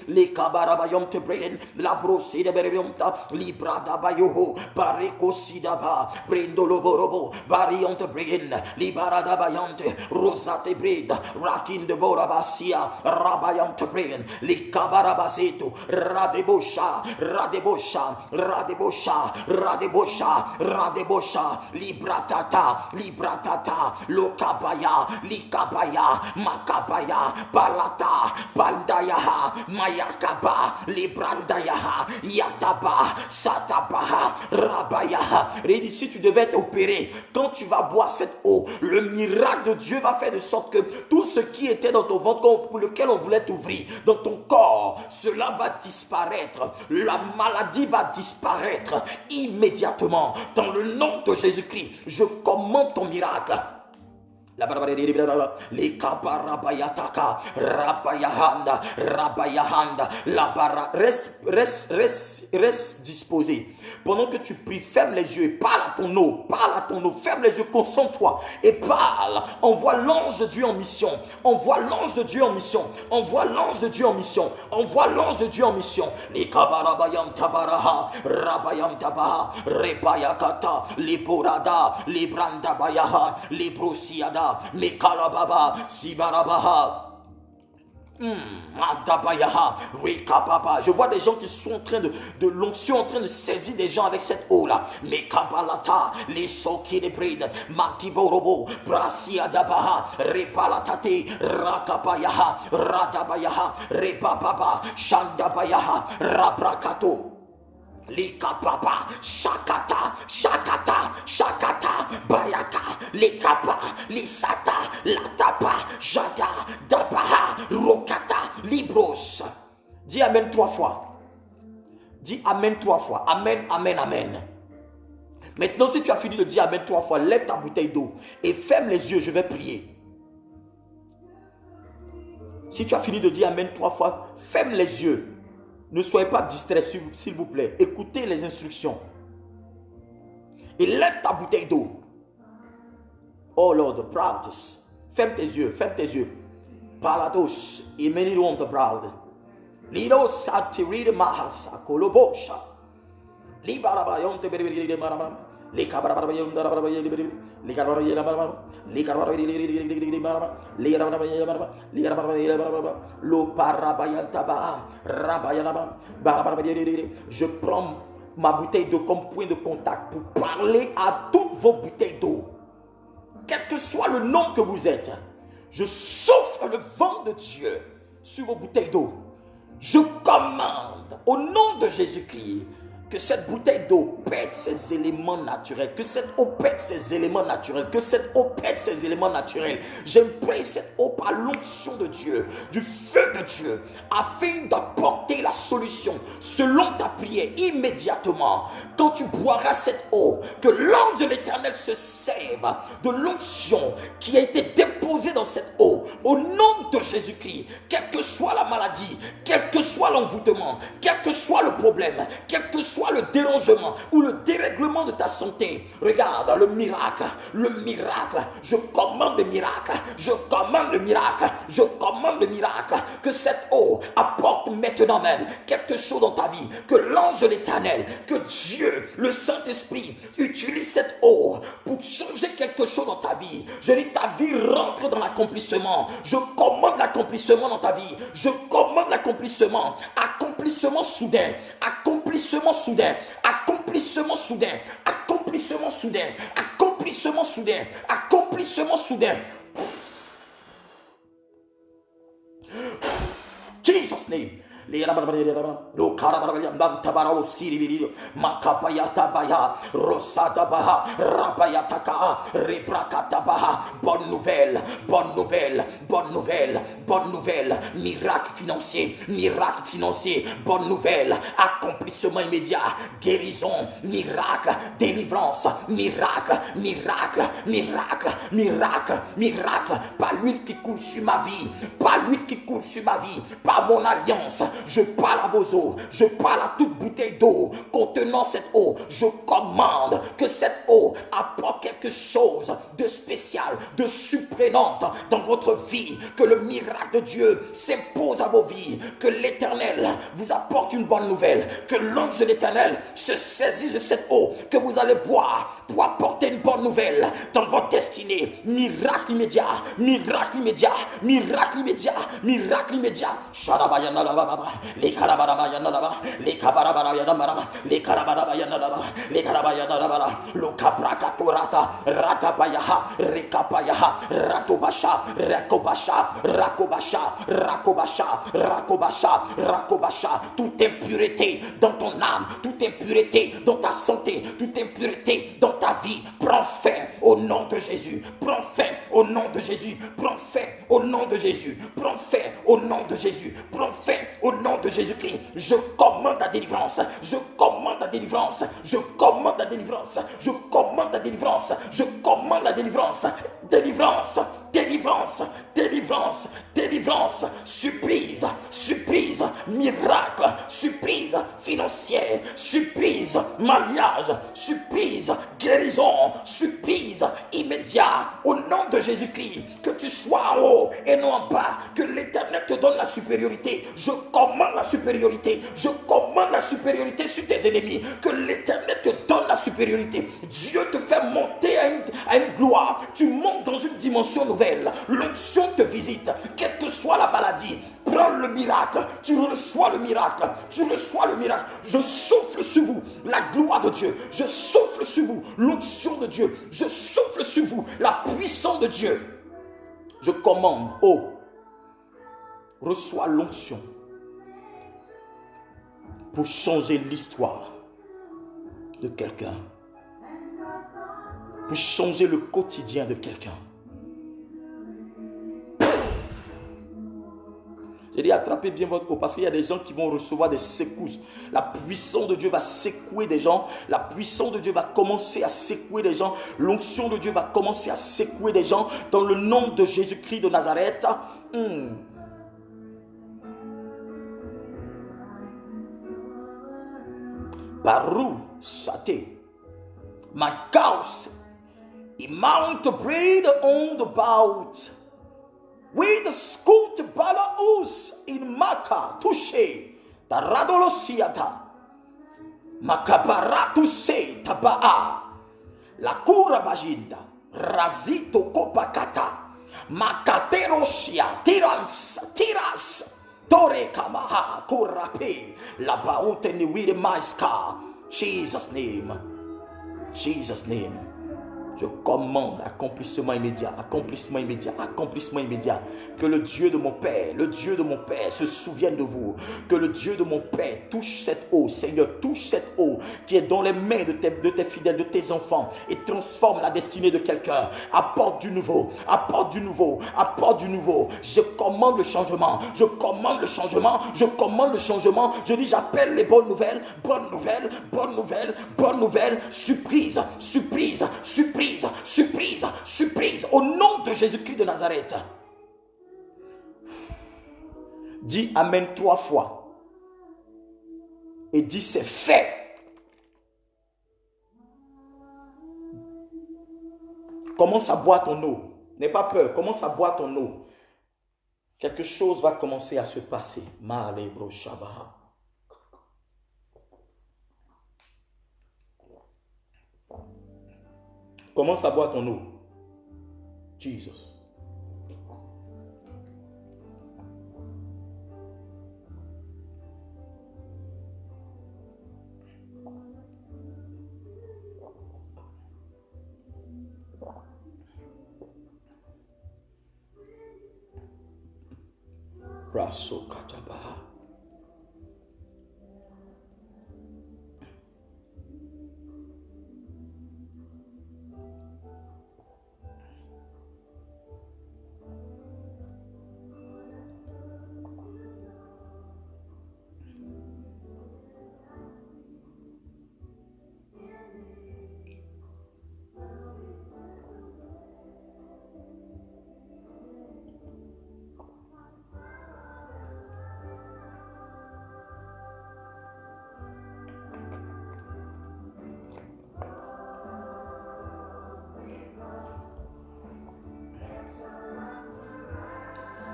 Les kabarabayam te breen, la brossée de berrianta. Libra da bayoho, bareko sidaba, prendo loborobo, variante brin, libara da bayante, rosate brid, rakin de borabasia, rabayante brin, li kabarabaseto, radebosha, radebosha, radebosha, radebosha, radebosha, libratata, libratata, lokabaya, likabaya, makabaya, balata, bandayaha, mayakaba, librandayaha, yataba. Satabaha, Rabaya. Et dit, si tu devais être opéré, quand tu vas boire cette eau, le miracle de Dieu va faire de sorte que tout ce qui était dans ton ventre, pour lequel on voulait t'ouvrir, dans ton corps, cela va disparaître. La maladie va disparaître immédiatement. Dans le nom de Jésus-Christ, je commande ton miracle. Les kabarabayataka, rabayahanda, rabayahanda, la bara. Reste disposé. Pendant que tu pries, ferme les yeux et parle à ton eau. Parle à ton eau. Ferme les yeux, concentre-toi et parle. Envoie l'ange de Dieu en mission. Envoie l'ange de Dieu en mission. Envoie l'ange de Dieu en mission. Envoie l'ange de Dieu en mission. Les kabarabayam tabaraha, rabayam tabaha, rebayakata, les borada, les brandabayaha, les brosiada. Mekalababa, Sibarabaha. Je vois des gens qui sont en train de l'onction, en train de saisir des gens avec cette eau-là. Mekabalata, les soki de bride, Matiborobo, Brasia dabaha, Repalatate, Rakabayaha, Radabayaha, Repababa, Shandabayaha, Rabrakato. Likapapa, Shakata, Shakata, Shakata, Bayaka, Likapa, Lisata, Latapa, Jada, Dabaha, Rokata, Libros. Dis Amen 3 fois. Dis Amen 3 fois. Amen, Amen, Amen. Maintenant, si tu as fini de dire Amen 3 fois, lève ta bouteille d'eau et ferme les yeux, je vais prier. Si tu as fini de dire Amen 3 fois, ferme les yeux. Ne soyez pas distrait, s'il vous plaît. Écoutez les instructions. Et lève ta bouteille d'eau. Oh Lord, practice. Ferme tes yeux, ferme tes yeux. Palados, imenirum the proud. Lidos atiride mahasa, kolobosha. Libarabayon te beribiri marama. Les cabarabayam darabayam libri. Les cabarabayam marama. Les cabarabayam marama. Les cabarabayam marama. Lo parabayam taba. Rabayam barabayam. Je prends ma bouteille d'eau comme point de contact pour parler à toutes vos bouteilles d'eau. Quel que soit le nom que vous êtes, je souffle le vent de Dieu sur vos bouteilles d'eau. Je commande au nom de Jésus-Christ que cette bouteille d'eau pète ses éléments naturels, que cette eau pète ses éléments naturels, que cette eau pète ses éléments naturels. J'imprègne cette eau par l'onction de Dieu, du feu de Dieu, afin d'apporter la solution selon ta prière immédiatement. Quand tu boiras cette eau, que l'ange de l'Éternel se serve de l'onction qui a été déposée dans cette eau, au nom de Jésus-Christ, quelle que soit la maladie, quel que soit l'envoûtement, quel que soit le problème, quel que soit le dérangement ou le dérèglement de ta santé, regarde le miracle, je commande le miracle, je commande le miracle, je commande le miracle, que cette eau apporte maintenant même quelque chose dans ta vie, que l'ange de l'Éternel, que Dieu, le Saint-Esprit, utilise cette eau pour changer quelque chose dans ta vie. Je dis, ta vie rentre dans l'accomplissement, je commande l'accomplissement dans ta vie, je commande l'accomplissement, accomplissement soudain, accomplissement soudain, accomplissement soudain, accomplissement soudain, accomplissement soudain, accomplissement soudain. Jesus' name. Lo karabarayam tabara skiri makapayata baya rosada baha rabayataka reprakata baha. Bonne nouvelle, bonne nouvelle, bonne nouvelle, bonne nouvelle. Miracle financier, bonne nouvelle, accomplissement immédiat, guérison, miracle, délivrance, miracle, miracle, miracle, miracle, miracle. Par l'huile qui coule sur ma vie, par l'huile qui coule sur ma vie, par mon alliance. Je parle à vos eaux, je parle à toute bouteille d'eau contenant cette eau. Je commande que cette eau apporte quelque chose de spécial, de surprenant dans votre vie, que le miracle de Dieu s'impose à vos vies, que l'Éternel vous apporte une bonne nouvelle, que l'ange de l'Éternel se saisisse de cette eau que vous allez boire pour apporter une bonne bonne nouvelle dans votre destinée. Miracle immédiat, miracle immédiat, miracle immédiat, miracle immédiat. Sharabayanalababa, les karabarabayanalaba, les kabarabarayanalaba, les karabarabayanalaba, les karabayanalaba, le kabrakatorata, ratabayaha, rekapayaha, ratobasha, rakobasha, rakobasha, rakobasha, rakobasha, rakobasha. Toute impureté dans ton âme, toute impureté dans ta santé, toute impureté dans ta vie, prends fin au nom de Jésus. Prends fin au nom de Jésus. Prends fin au nom de Jésus. Prends fin au nom de Jésus. Prends fin au nom de Jésus-Christ. Je commande la délivrance. Je commande la délivrance. Je commande la délivrance. Je commande la délivrance. Je commande la délivrance. Délivrance. Délivrance. Délivrance. Délivrance. Surprise. Surprise. Miracle. Surprise financière. Surprise mariage. Surprise guérison. Surprise immédiat. Au nom de Jésus-Christ. Que tu sois en haut et non en bas. Que l'Éternel te donne la supériorité. Je commande la supériorité. Je commande la supériorité sur tes ennemis. Que l'Éternel te donne la supériorité. Dieu te fait monter à une gloire. Tu montes dans une dimension nouvelle. L'onction te visite. Quelle que soit la maladie, prends le miracle. Tu reçois le miracle. Tu reçois le miracle. Je souffle sur vous la gloire de Dieu. Je souffle sur vous l'onction de Dieu. Je souffle sur vous la puissance de Dieu. Je commande, reçois l'onction pour changer l'histoire de quelqu'un, pour changer le quotidien de quelqu'un. J'ai dit, attrapez bien votre eau parce qu'il y a des gens qui vont recevoir des secousses. La puissance de Dieu va secouer des gens. La puissance de Dieu va commencer à secouer des gens. L'onction de Dieu va commencer à secouer des gens dans le nom de Jésus-Christ de Nazareth. Barou, Sate, my cows, he mount the breed on the bout. With the school to Balaus in Maka, Touche, Taradolosiata, Makabaratu se Tabaa, La Cura Bajinda, Razito Copacata, Makaterosia, Tiras, Tore Kamaha, Kurape, La Baunte Niwide Maiska, Jesus' name, Jesus' name. Je commande accomplissement immédiat, accomplissement immédiat, accomplissement immédiat. Que le Dieu de mon Père, le Dieu de mon Père se souvienne de vous. Que le Dieu de mon Père touche cette eau, Seigneur, touche cette eau qui est dans les mains de tes fidèles, de tes enfants et transforme la destinée de quelqu'un. Apporte du nouveau, apporte du nouveau, apporte du nouveau. Je commande le changement, je commande le changement, je commande le changement. Je dis, j'appelle les bonnes nouvelles, bonnes nouvelles, bonnes nouvelles, bonnes nouvelles. Surprise, surprise, surprise. Surprise, surprise, au nom de Jésus-Christ de Nazareth. Dis Amen 3 fois. Et dis c'est fait. Commence à boire ton eau. N'aie pas peur, commence à boire ton eau. Quelque chose va commencer à se passer. Malebro Shabaha. Commence à boire ton eau. Jesus. Raso Katabaha.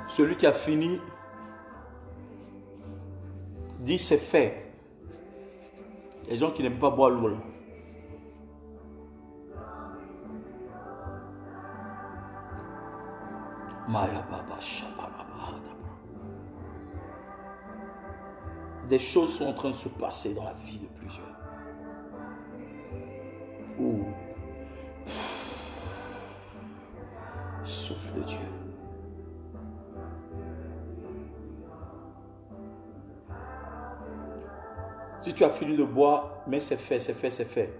Celui qui a fini dit c'est fait. Les gens qui n'aiment pas boire l'eau. Maya Baba Shabaraba. Des choses sont en train de se passer dans la vie de plusieurs. Ouh. Souffle de Dieu. Si tu as fini de boire, mais c'est fait, c'est fait, c'est fait.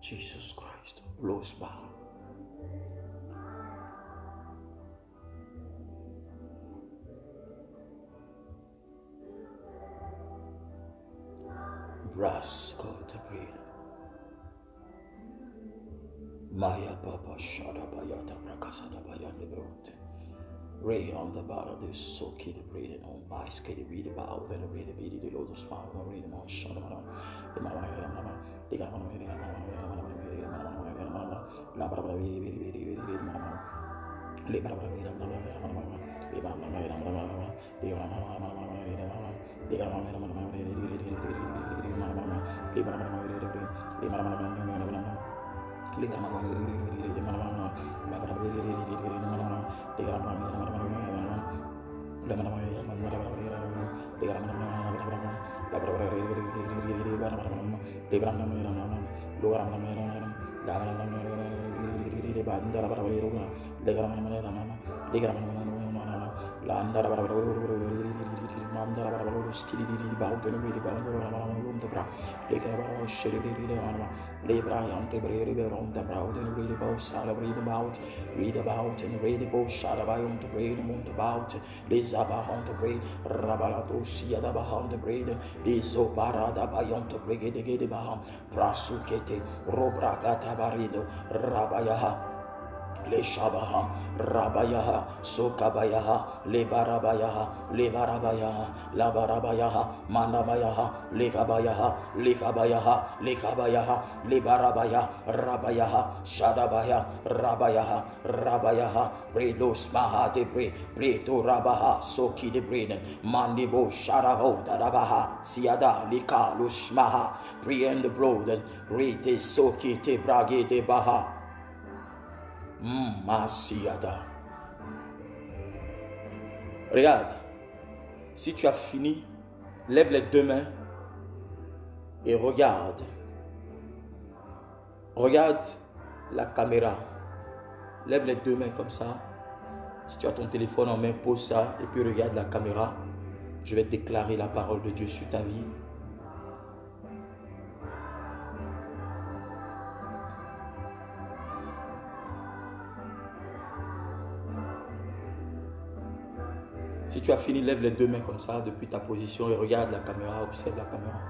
Jesus Christ, l'ose pas. Brass, God, the breed. Maya Baba Shadabayata Prakasada Bayanda Brote. Ray on the bar of this soaky the breed on my skate read about and read the beady the load of smile and read them on Shadabara. The Mama, they got one of the read about and read about Shadabayum to braid among the bout, Lizaba on the braid, Rabalato Siadaba on the braid, Lizobarada Bayon to brigade Baham, Prasukete, Robragata Barido, Rabayaha. Le Shabaha, Rabayaha, Sokabayaha, Le Barabayaha, Le Barabayaha, La Barabayaha, Manabayaha, Le Kabayaha, Le Kabayaha, Le Kabayaha, Le Barabaya, Rabayaha, Shadabaya, Rabayaha, Rabayaha, Bredos Maha de Bre, Breto Rabaha, Soki de Breden, Mandibo, Shadabo, Dadabaha, Siada, Lika, Lushmaha, Pre and the Broden, Rete Soki te Brage de Baha. Masiada. Regarde, si tu as fini, lève les deux mains et regarde. Regarde la caméra. Lève les deux mains comme ça. Si tu as ton téléphone en main, pose ça et puis regarde la caméra. Je vais déclarer la parole de Dieu sur ta vie. Si tu as fini, lève les deux mains comme ça depuis ta position et regarde la caméra, observe la caméra.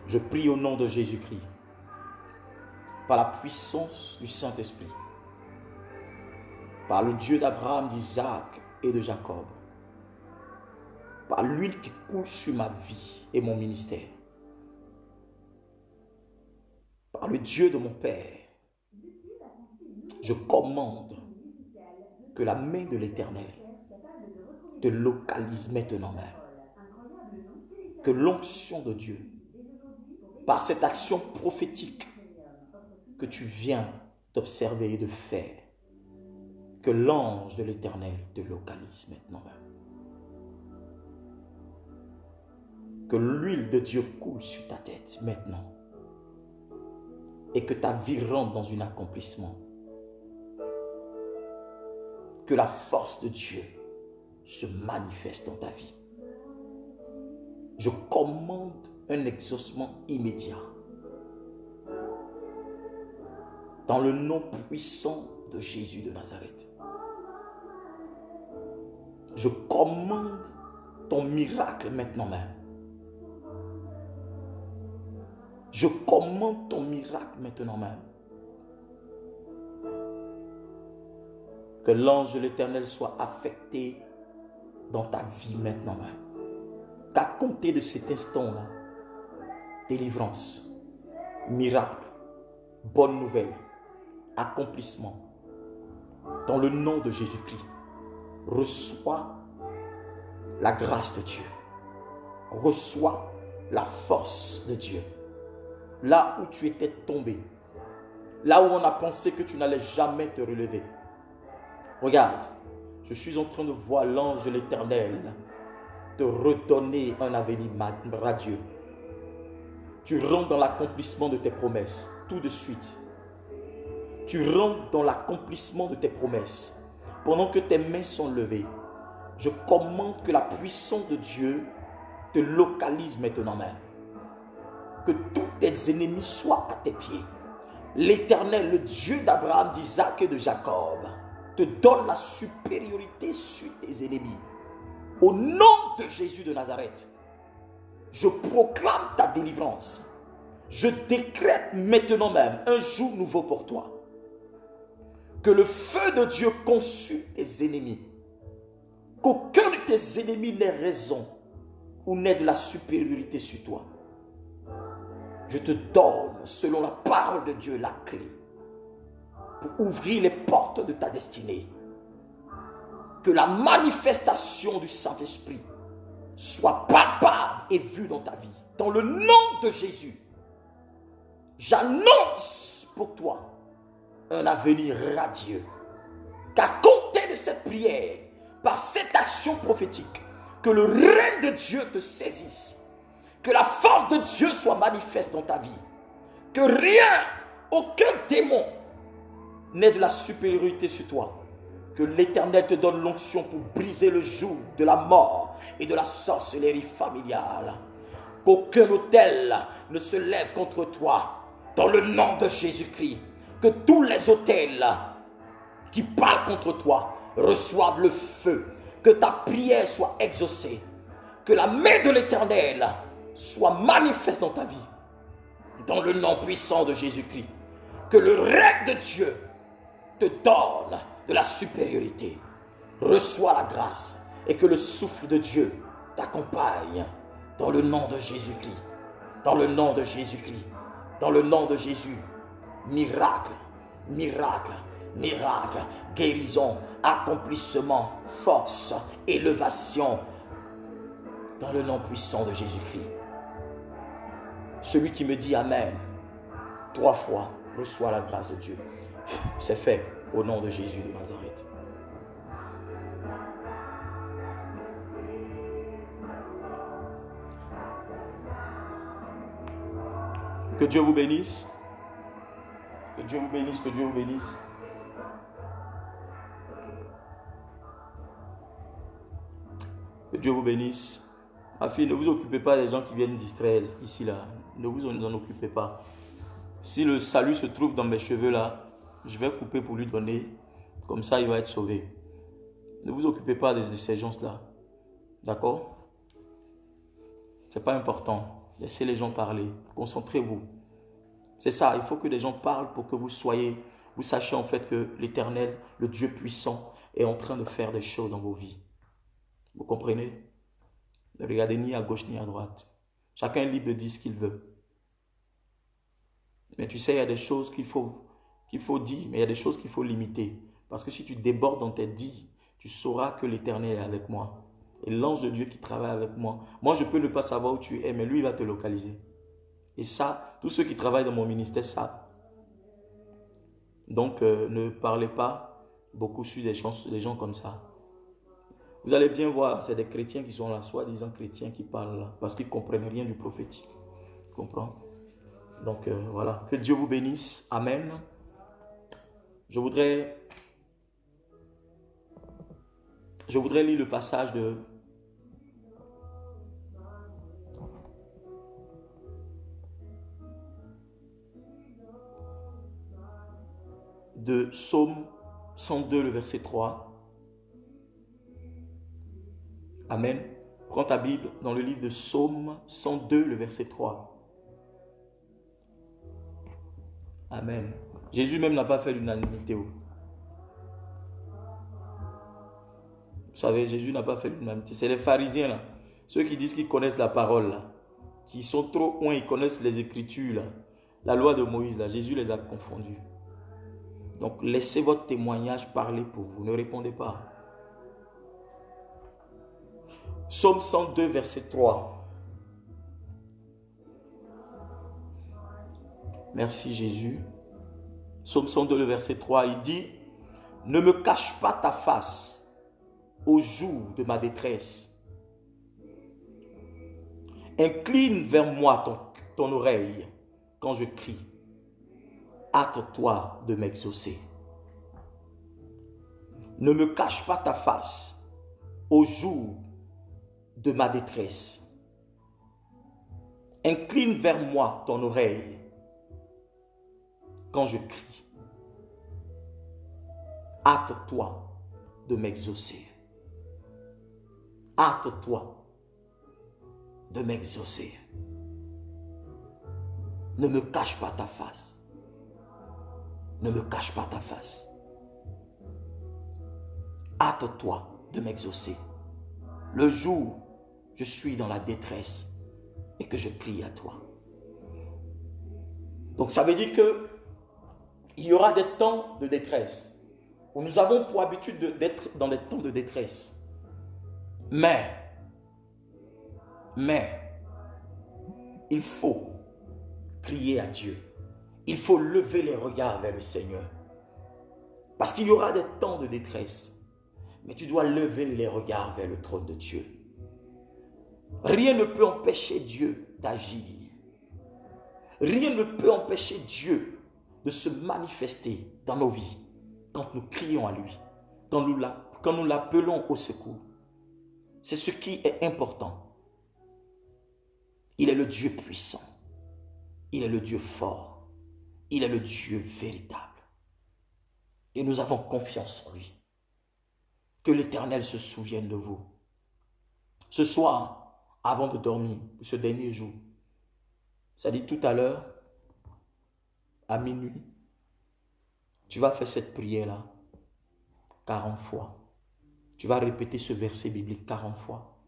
Je prie au nom de Jésus-Christ, par la puissance du Saint-Esprit, par le Dieu d'Abraham, d'Isaac et de Jacob, par l'huile qui coule sur ma vie et mon ministère, par le Dieu de mon Père, je commande que la main de l'Éternel te localise maintenant même. Que l'onction de Dieu, par cette action prophétique que tu viens d'observer et de faire, que l'ange de l'Éternel te localise maintenant même. Que l'huile de Dieu coule sur ta tête maintenant et que ta vie rentre dans un accomplissement. Que la force de Dieu se manifeste dans ta vie. Je commande un exaucement immédiat dans le nom puissant de Jésus de Nazareth. Je commande ton miracle maintenant même. Je commande ton miracle maintenant même. Que l'ange de l'Éternel soit affecté dans ta vie maintenant même. Qu'à compter de cet instant-là, délivrance, miracle, bonne nouvelle, accomplissement, Dans le nom de Jésus-Christ, reçois la grâce de Dieu. Reçois la force de Dieu. Là où tu étais tombé, là où on a pensé que tu n'allais jamais te relever. Regarde, je suis en train de voir l'ange de l'Éternel te redonner un avenir radieux. Tu rentres dans l'accomplissement de tes promesses tout de suite. Tu rentres dans l'accomplissement de tes promesses. Pendant que tes mains sont levées, je commande que la puissance de Dieu te localise maintenant même. Que tous tes ennemis soient à tes pieds. L'Éternel, le Dieu d'Abraham, d'Isaac et de Jacob, te donne la supériorité sur tes ennemis. Au nom de Jésus de Nazareth, je proclame ta délivrance. Je décrète maintenant même un jour nouveau pour toi. Que le feu de Dieu consume tes ennemis. Qu'aucun de tes ennemis n'ait raison ou n'ait de la supériorité sur toi. Je te donne, selon la parole de Dieu, la clé pour ouvrir les portes de ta destinée. Que la manifestation du Saint-Esprit soit palpable et vue dans ta vie. Dans le nom de Jésus, j'annonce pour toi un avenir radieux. Qu'à compter de cette prière, par cette action prophétique, que le règne de Dieu te saisisse. Que la force de Dieu soit manifeste dans ta vie. Que rien, aucun démon n'ait de la supériorité sur toi. Que l'Éternel te donne l'onction pour briser le joug de la mort et de la sorcellerie familiale. Qu'aucun autel ne se lève contre toi dans le nom de Jésus-Christ. Que tous les autels qui parlent contre toi reçoivent le feu. Que ta prière soit exaucée. Que la main de l'Éternel soit manifeste dans ta vie. Dans le nom puissant de Jésus-Christ. Que le règne de Dieu te donne de la supériorité. Reçois la grâce et que le souffle de Dieu t'accompagne dans le nom de Jésus-Christ. Dans le nom de Jésus-Christ. Dans le nom de Jésus. Miracle, miracle, miracle, guérison, accomplissement, force, élévation. Dans le nom puissant de Jésus-Christ. Celui qui me dit Amen 3 fois reçoit la grâce de Dieu. C'est fait au nom de Jésus de Nazareth. Que Dieu vous bénisse. Que Dieu vous bénisse, que Dieu vous bénisse. Que Dieu vous bénisse. Ma fille, ne vous occupez pas des gens qui viennent distraire ici, là. Ne vous en occupez pas. Si le salut se trouve dans mes cheveux, là, je vais couper pour lui donner. Comme ça, il va être sauvé. Ne vous occupez pas de ces gens-là. D'accord? Ce n'est pas important. Laissez les gens parler. Concentrez-vous. C'est ça. Il faut que les gens parlent pour que vous sachiez en fait que l'Éternel, le Dieu puissant, est en train de faire des choses dans vos vies. Vous comprenez? Ne regardez ni à gauche ni à droite. Chacun est libre de dire ce qu'il veut. Mais tu sais, il y a des choses qu'il faut dire, mais il y a des choses qu'il faut limiter. Parce que si tu débordes dans tes dits, tu sauras que l'Éternel est avec moi. Et l'ange de Dieu qui travaille avec moi. Moi, je peux ne pas savoir où tu es, mais lui, il va te localiser. Et ça, tous ceux qui travaillent dans mon ministère savent. Donc, ne parlez pas beaucoup sur des gens comme ça. Vous allez bien voir, c'est des chrétiens qui sont là, soi-disant chrétiens qui parlent là, parce qu'ils ne comprennent rien du prophétique. Tu comprends? Donc, voilà. Que Dieu vous bénisse. Amen. Je voudrais lire le passage de Psaume 102, le verset 3. Amen. Prends ta Bible dans le livre de Psaume 102, le verset 3. Amen. Jésus même n'a pas fait l'unanimité. Vous savez, Jésus n'a pas fait l'unanimité. C'est les pharisiens là, ceux qui disent qu'ils connaissent la parole là, qui sont trop loin, ils connaissent les Écritures là, la loi de Moïse là. Jésus les a confondus. Donc, laissez votre témoignage parler pour vous. Ne répondez pas. Psaume 102, verset 3. Merci Jésus. Psaume 102, le verset 3, il dit, « Ne me cache pas ta face au jour de ma détresse. Incline vers moi ton oreille quand je crie. Hâte-toi de m'exaucer. Ne me cache pas ta face au jour de ma détresse. Incline vers moi ton oreille quand je crie. Hâte-toi de m'exaucer. Hâte-toi de m'exaucer. Ne me cache pas ta face. Ne me cache pas ta face. Hâte-toi de m'exaucer. Le jour où je suis dans la détresse et que je crie à toi. Donc ça veut dire que il y aura des temps de détresse où nous avons pour habitude d'être dans des temps de détresse. Mais, il faut crier à Dieu. Il faut lever les regards vers le Seigneur. Parce qu'il y aura des temps de détresse. Mais tu dois lever les regards vers le trône de Dieu. Rien ne peut empêcher Dieu d'agir. Rien ne peut empêcher Dieu de se manifester dans nos vies quand nous crions à lui, quand nous l'appelons au secours. C'est ce qui est important. Il est le Dieu puissant. Il est le Dieu fort. Il est le Dieu véritable. Et nous avons confiance en lui. Que l'Éternel se souvienne de vous. Ce soir, avant de dormir, ce dernier jour, ça dit tout à l'heure, à minuit, tu vas faire cette prière-là 40 fois. Tu vas répéter ce verset biblique 40 fois.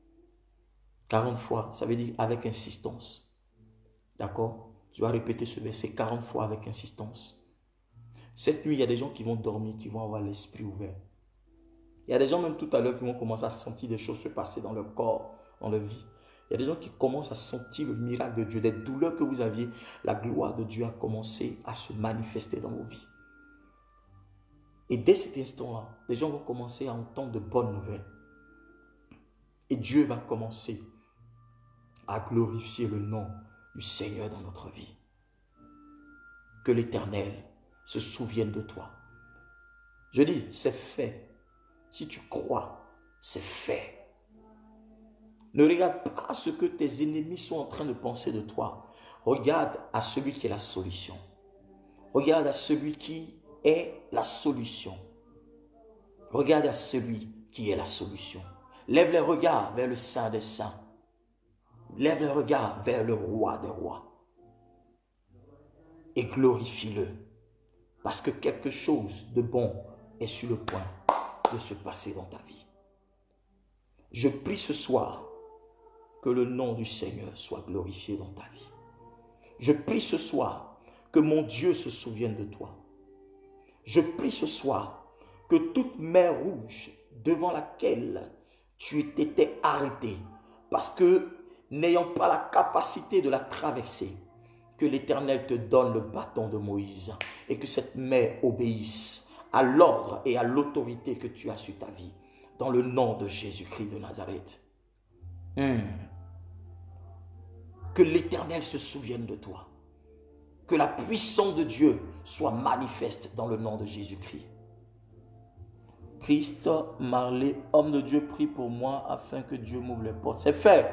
40 fois, ça veut dire avec insistance. D'accord? Tu vas répéter ce verset 40 fois avec insistance. Cette nuit, il y a des gens qui vont dormir, qui vont avoir l'esprit ouvert. Il y a des gens même tout à l'heure qui vont commencer à sentir des choses se passer dans leur corps, dans leur vie. Il y a des gens qui commencent à sentir le miracle de Dieu, des douleurs que vous aviez. La gloire de Dieu a commencé à se manifester dans vos vies. Et dès cet instant-là, les gens vont commencer à entendre de bonnes nouvelles. Et Dieu va commencer à glorifier le nom du Seigneur dans notre vie. Que l'Éternel se souvienne de toi. Je dis, c'est fait. Si tu crois, c'est fait. Ne regarde pas ce que tes ennemis sont en train de penser de toi. Regarde à celui qui est la solution. Regarde à celui qui est la solution. Regarde à celui qui est la solution. Lève les regards vers le Saint des Saints. Lève les regards vers le Roi des Rois. Et glorifie-le. Parce que quelque chose de bon est sur le point de se passer dans ta vie. Je prie ce soir que le nom du Seigneur soit glorifié dans ta vie. Je prie ce soir que mon Dieu se souvienne de toi. Je prie ce soir que toute mer rouge devant laquelle tu étais arrêté, parce que n'ayant pas la capacité de la traverser, que l'Éternel te donne le bâton de Moïse et que cette mer obéisse à l'ordre et à l'autorité que tu as sur ta vie, dans le nom de Jésus-Christ de Nazareth. Que l'Éternel se souvienne de toi. Que la puissance de Dieu soit manifeste dans le nom de Jésus-Christ. Christ Marley, homme de Dieu, prie pour moi afin que Dieu m'ouvre les portes. C'est fait.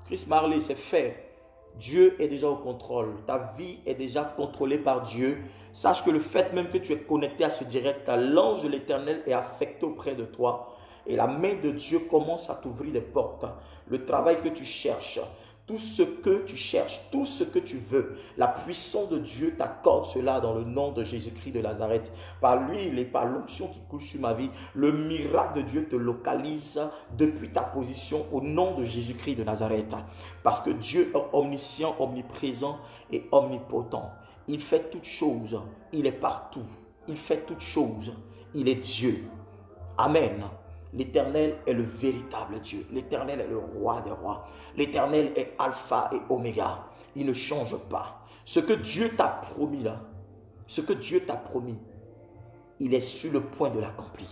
Christ Marley, c'est fait. Dieu est déjà au contrôle. Ta vie est déjà contrôlée par Dieu. Sache que le fait même que tu es connecté à ce direct, l'ange de l'Éternel est affecté auprès de toi. Et la main de Dieu commence à t'ouvrir des portes. Le travail que tu cherches, tout ce que tu cherches, tout ce que tu veux, la puissance de Dieu t'accorde cela dans le nom de Jésus-Christ de Nazareth. Par l'huile et par l'onction qui coule sur ma vie, le miracle de Dieu te localise depuis ta position au nom de Jésus-Christ de Nazareth. Parce que Dieu est omniscient, omniprésent et omnipotent. Il fait toutes choses, il est partout. Il fait toutes choses. Il est Dieu. Amen. L'Éternel est le véritable Dieu. L'Éternel est le roi des rois. L'Éternel est Alpha et Oméga. Il ne change pas. Ce que Dieu t'a promis là, ce que Dieu t'a promis, il est sur le point de l'accomplir.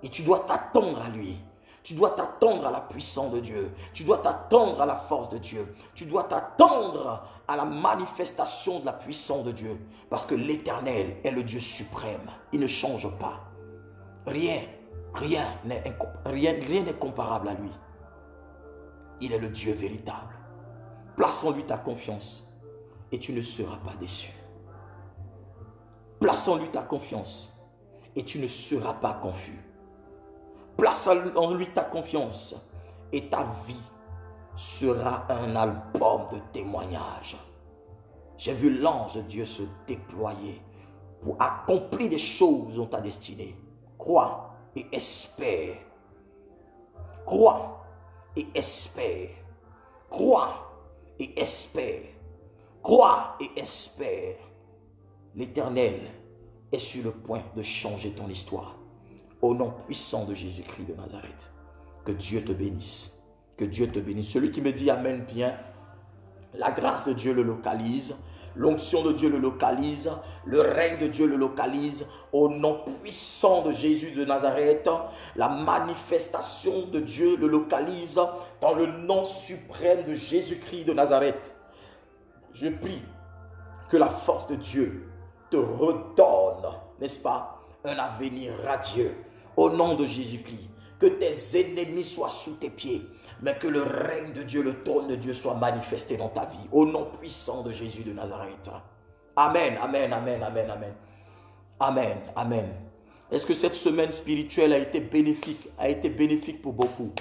Et tu dois t'attendre à lui. Tu dois t'attendre à la puissance de Dieu. Tu dois t'attendre à la force de Dieu. Tu dois t'attendre à la manifestation de la puissance de Dieu. Parce que l'Éternel est le Dieu suprême. Il ne change pas. Rien n'est comparable à lui. Il est le Dieu véritable. Place en lui ta confiance et tu ne seras pas déçu. Place en lui ta confiance et tu ne seras pas confus. Place en lui ta confiance et ta vie sera un album de témoignages. J'ai vu l'ange de Dieu se déployer pour accomplir des choses dans ta destinée. Crois et espère. Crois et espère. Crois et espère. Crois et espère. L'Éternel est sur le point de changer ton histoire. Au nom puissant de Jésus-Christ de Nazareth. Que Dieu te bénisse. Que Dieu te bénisse. Celui qui me dit Amen bien, la grâce de Dieu le localise. L'onction de Dieu le localise. Le règne de Dieu le localise. Au nom puissant de Jésus de Nazareth, la manifestation de Dieu le localise dans le nom suprême de Jésus-Christ de Nazareth. Je prie que la force de Dieu te redonne, n'est-ce pas, un avenir radieux. Au nom de Jésus-Christ, que tes ennemis soient sous tes pieds, mais que le règne de Dieu, le trône de Dieu soit manifesté dans ta vie. Au nom puissant de Jésus de Nazareth. Amen, amen, amen, amen, amen. Amen, amen. Est-ce que cette semaine spirituelle a été bénéfique pour beaucoup?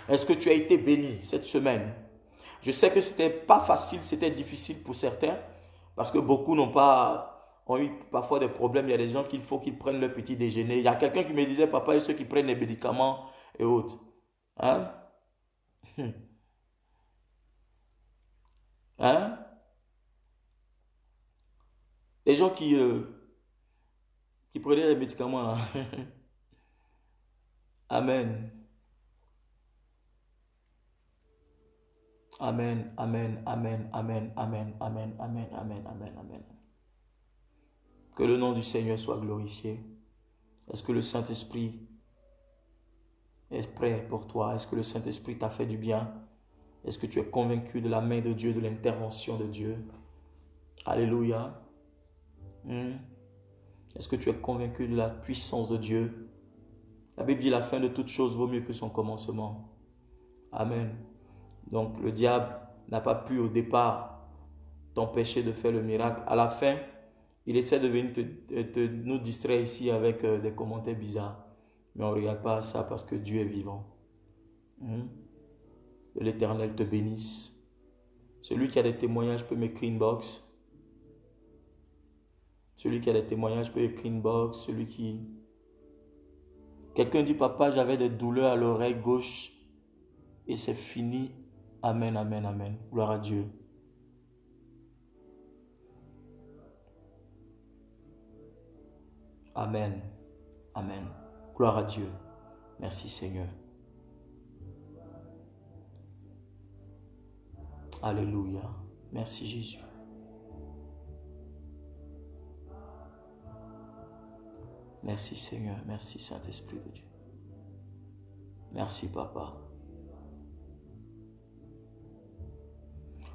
Est-ce que tu as été béni cette semaine? Je sais que ce n'était pas facile, c'était difficile pour certains, parce que beaucoup ont eu parfois des problèmes. Il y a des gens qu'il faut qu'ils prennent leur petit déjeuner. Il y a quelqu'un qui me disait, papa, et ceux qui prennent les médicaments et autres. Hein? Hein? Les gens qui prenaient les médicaments là. Amen. Amen, amen, amen, amen, amen, amen, amen, amen, amen, amen. Que le nom du Seigneur soit glorifié. Est-ce que le Saint-Esprit est prêt pour toi? Est-ce que le Saint-Esprit t'a fait du bien? Est-ce que tu es convaincu de la main de Dieu, de l'intervention de Dieu? Alléluia. Est-ce que tu es convaincu de la puissance de Dieu? La Bible dit la fin de toute chose vaut mieux que son commencement. Amen. Donc le diable n'a pas pu au départ t'empêcher de faire le miracle. À la fin, il essaie de venir nous distraire ici avec des commentaires bizarres. Mais on ne regarde pas ça parce que Dieu est vivant. Que l'Éternel te bénisse. Celui qui a des témoignages peut m'écrire inbox. Celui qui a des témoignages peut écrire inbox. Celui qui... Quelqu'un dit, papa, j'avais des douleurs à l'oreille gauche et c'est fini. Amen, amen, amen. Gloire à Dieu. Amen, amen. Gloire à Dieu. Merci Seigneur. Alléluia. Merci Jésus. Merci Seigneur. Merci Saint-Esprit de Dieu. Merci Papa.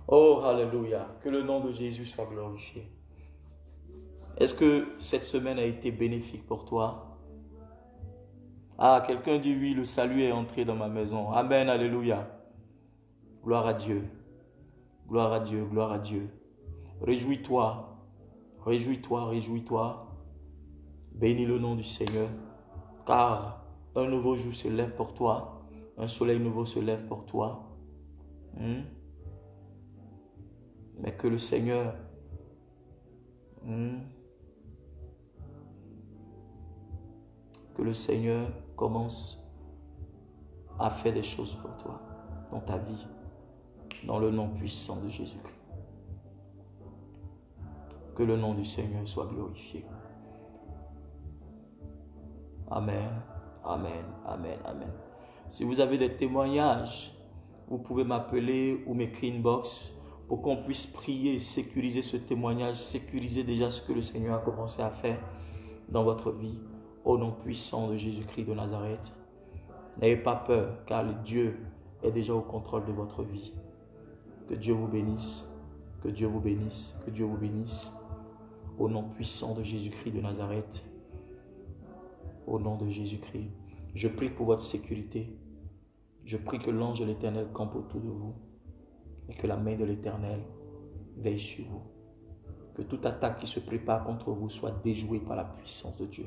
Oh, alléluia. Que le nom de Jésus soit glorifié. Est-ce que cette semaine a été bénéfique pour toi? Ah, quelqu'un dit oui, le salut est entré dans ma maison. Amen, alléluia. Gloire à Dieu. Gloire à Dieu, gloire à Dieu. Réjouis-toi. Réjouis-toi, réjouis-toi. Bénis le nom du Seigneur. Car un nouveau jour se lève pour toi. Un soleil nouveau se lève pour toi. Mais que le Seigneur commence à faire des choses pour toi dans ta vie, dans le nom puissant de Jésus-Christ. Que le nom du Seigneur soit glorifié. Amen, amen, amen, amen. Si vous avez des témoignages, vous pouvez m'appeler ou m'écrire inbox pour qu'on puisse prier, sécuriser ce témoignage, sécuriser déjà ce que le Seigneur a commencé à faire dans votre vie. Au nom puissant de Jésus-Christ de Nazareth. N'ayez pas peur, car le Dieu est déjà au contrôle de votre vie. Que Dieu vous bénisse, que Dieu vous bénisse, que Dieu vous bénisse. Au nom puissant de Jésus-Christ de Nazareth. Au nom de Jésus-Christ. Je prie pour votre sécurité. Je prie que l'ange de l'Éternel campe autour de vous et que la main de l'Éternel veille sur vous. Que toute attaque qui se prépare contre vous soit déjouée par la puissance de Dieu.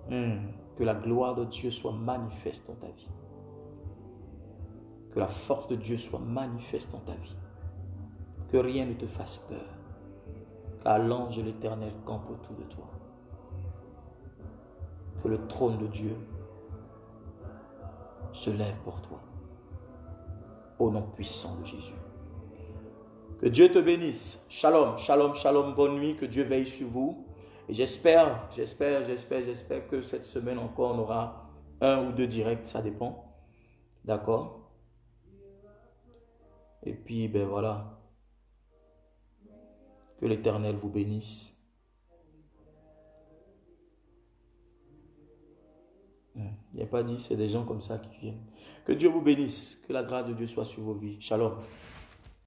Que la gloire de Dieu soit manifeste dans ta vie. Que la force de Dieu soit manifeste dans ta vie. Que rien ne te fasse peur. Car l'ange de l'Éternel campe autour de toi. Que le trône de Dieu se lève pour toi. Au nom puissant de Jésus. Que Dieu te bénisse. Shalom, shalom, shalom. Bonne nuit. Que Dieu veille sur vous. Et j'espère que cette semaine encore, on aura 1 ou 2 directs. Ça dépend. D'accord? Et puis, ben voilà. Que l'Éternel vous bénisse. Il n'y a pas dit, c'est des gens comme ça qui viennent. Que Dieu vous bénisse. Que la grâce de Dieu soit sur vos vies. Shalom.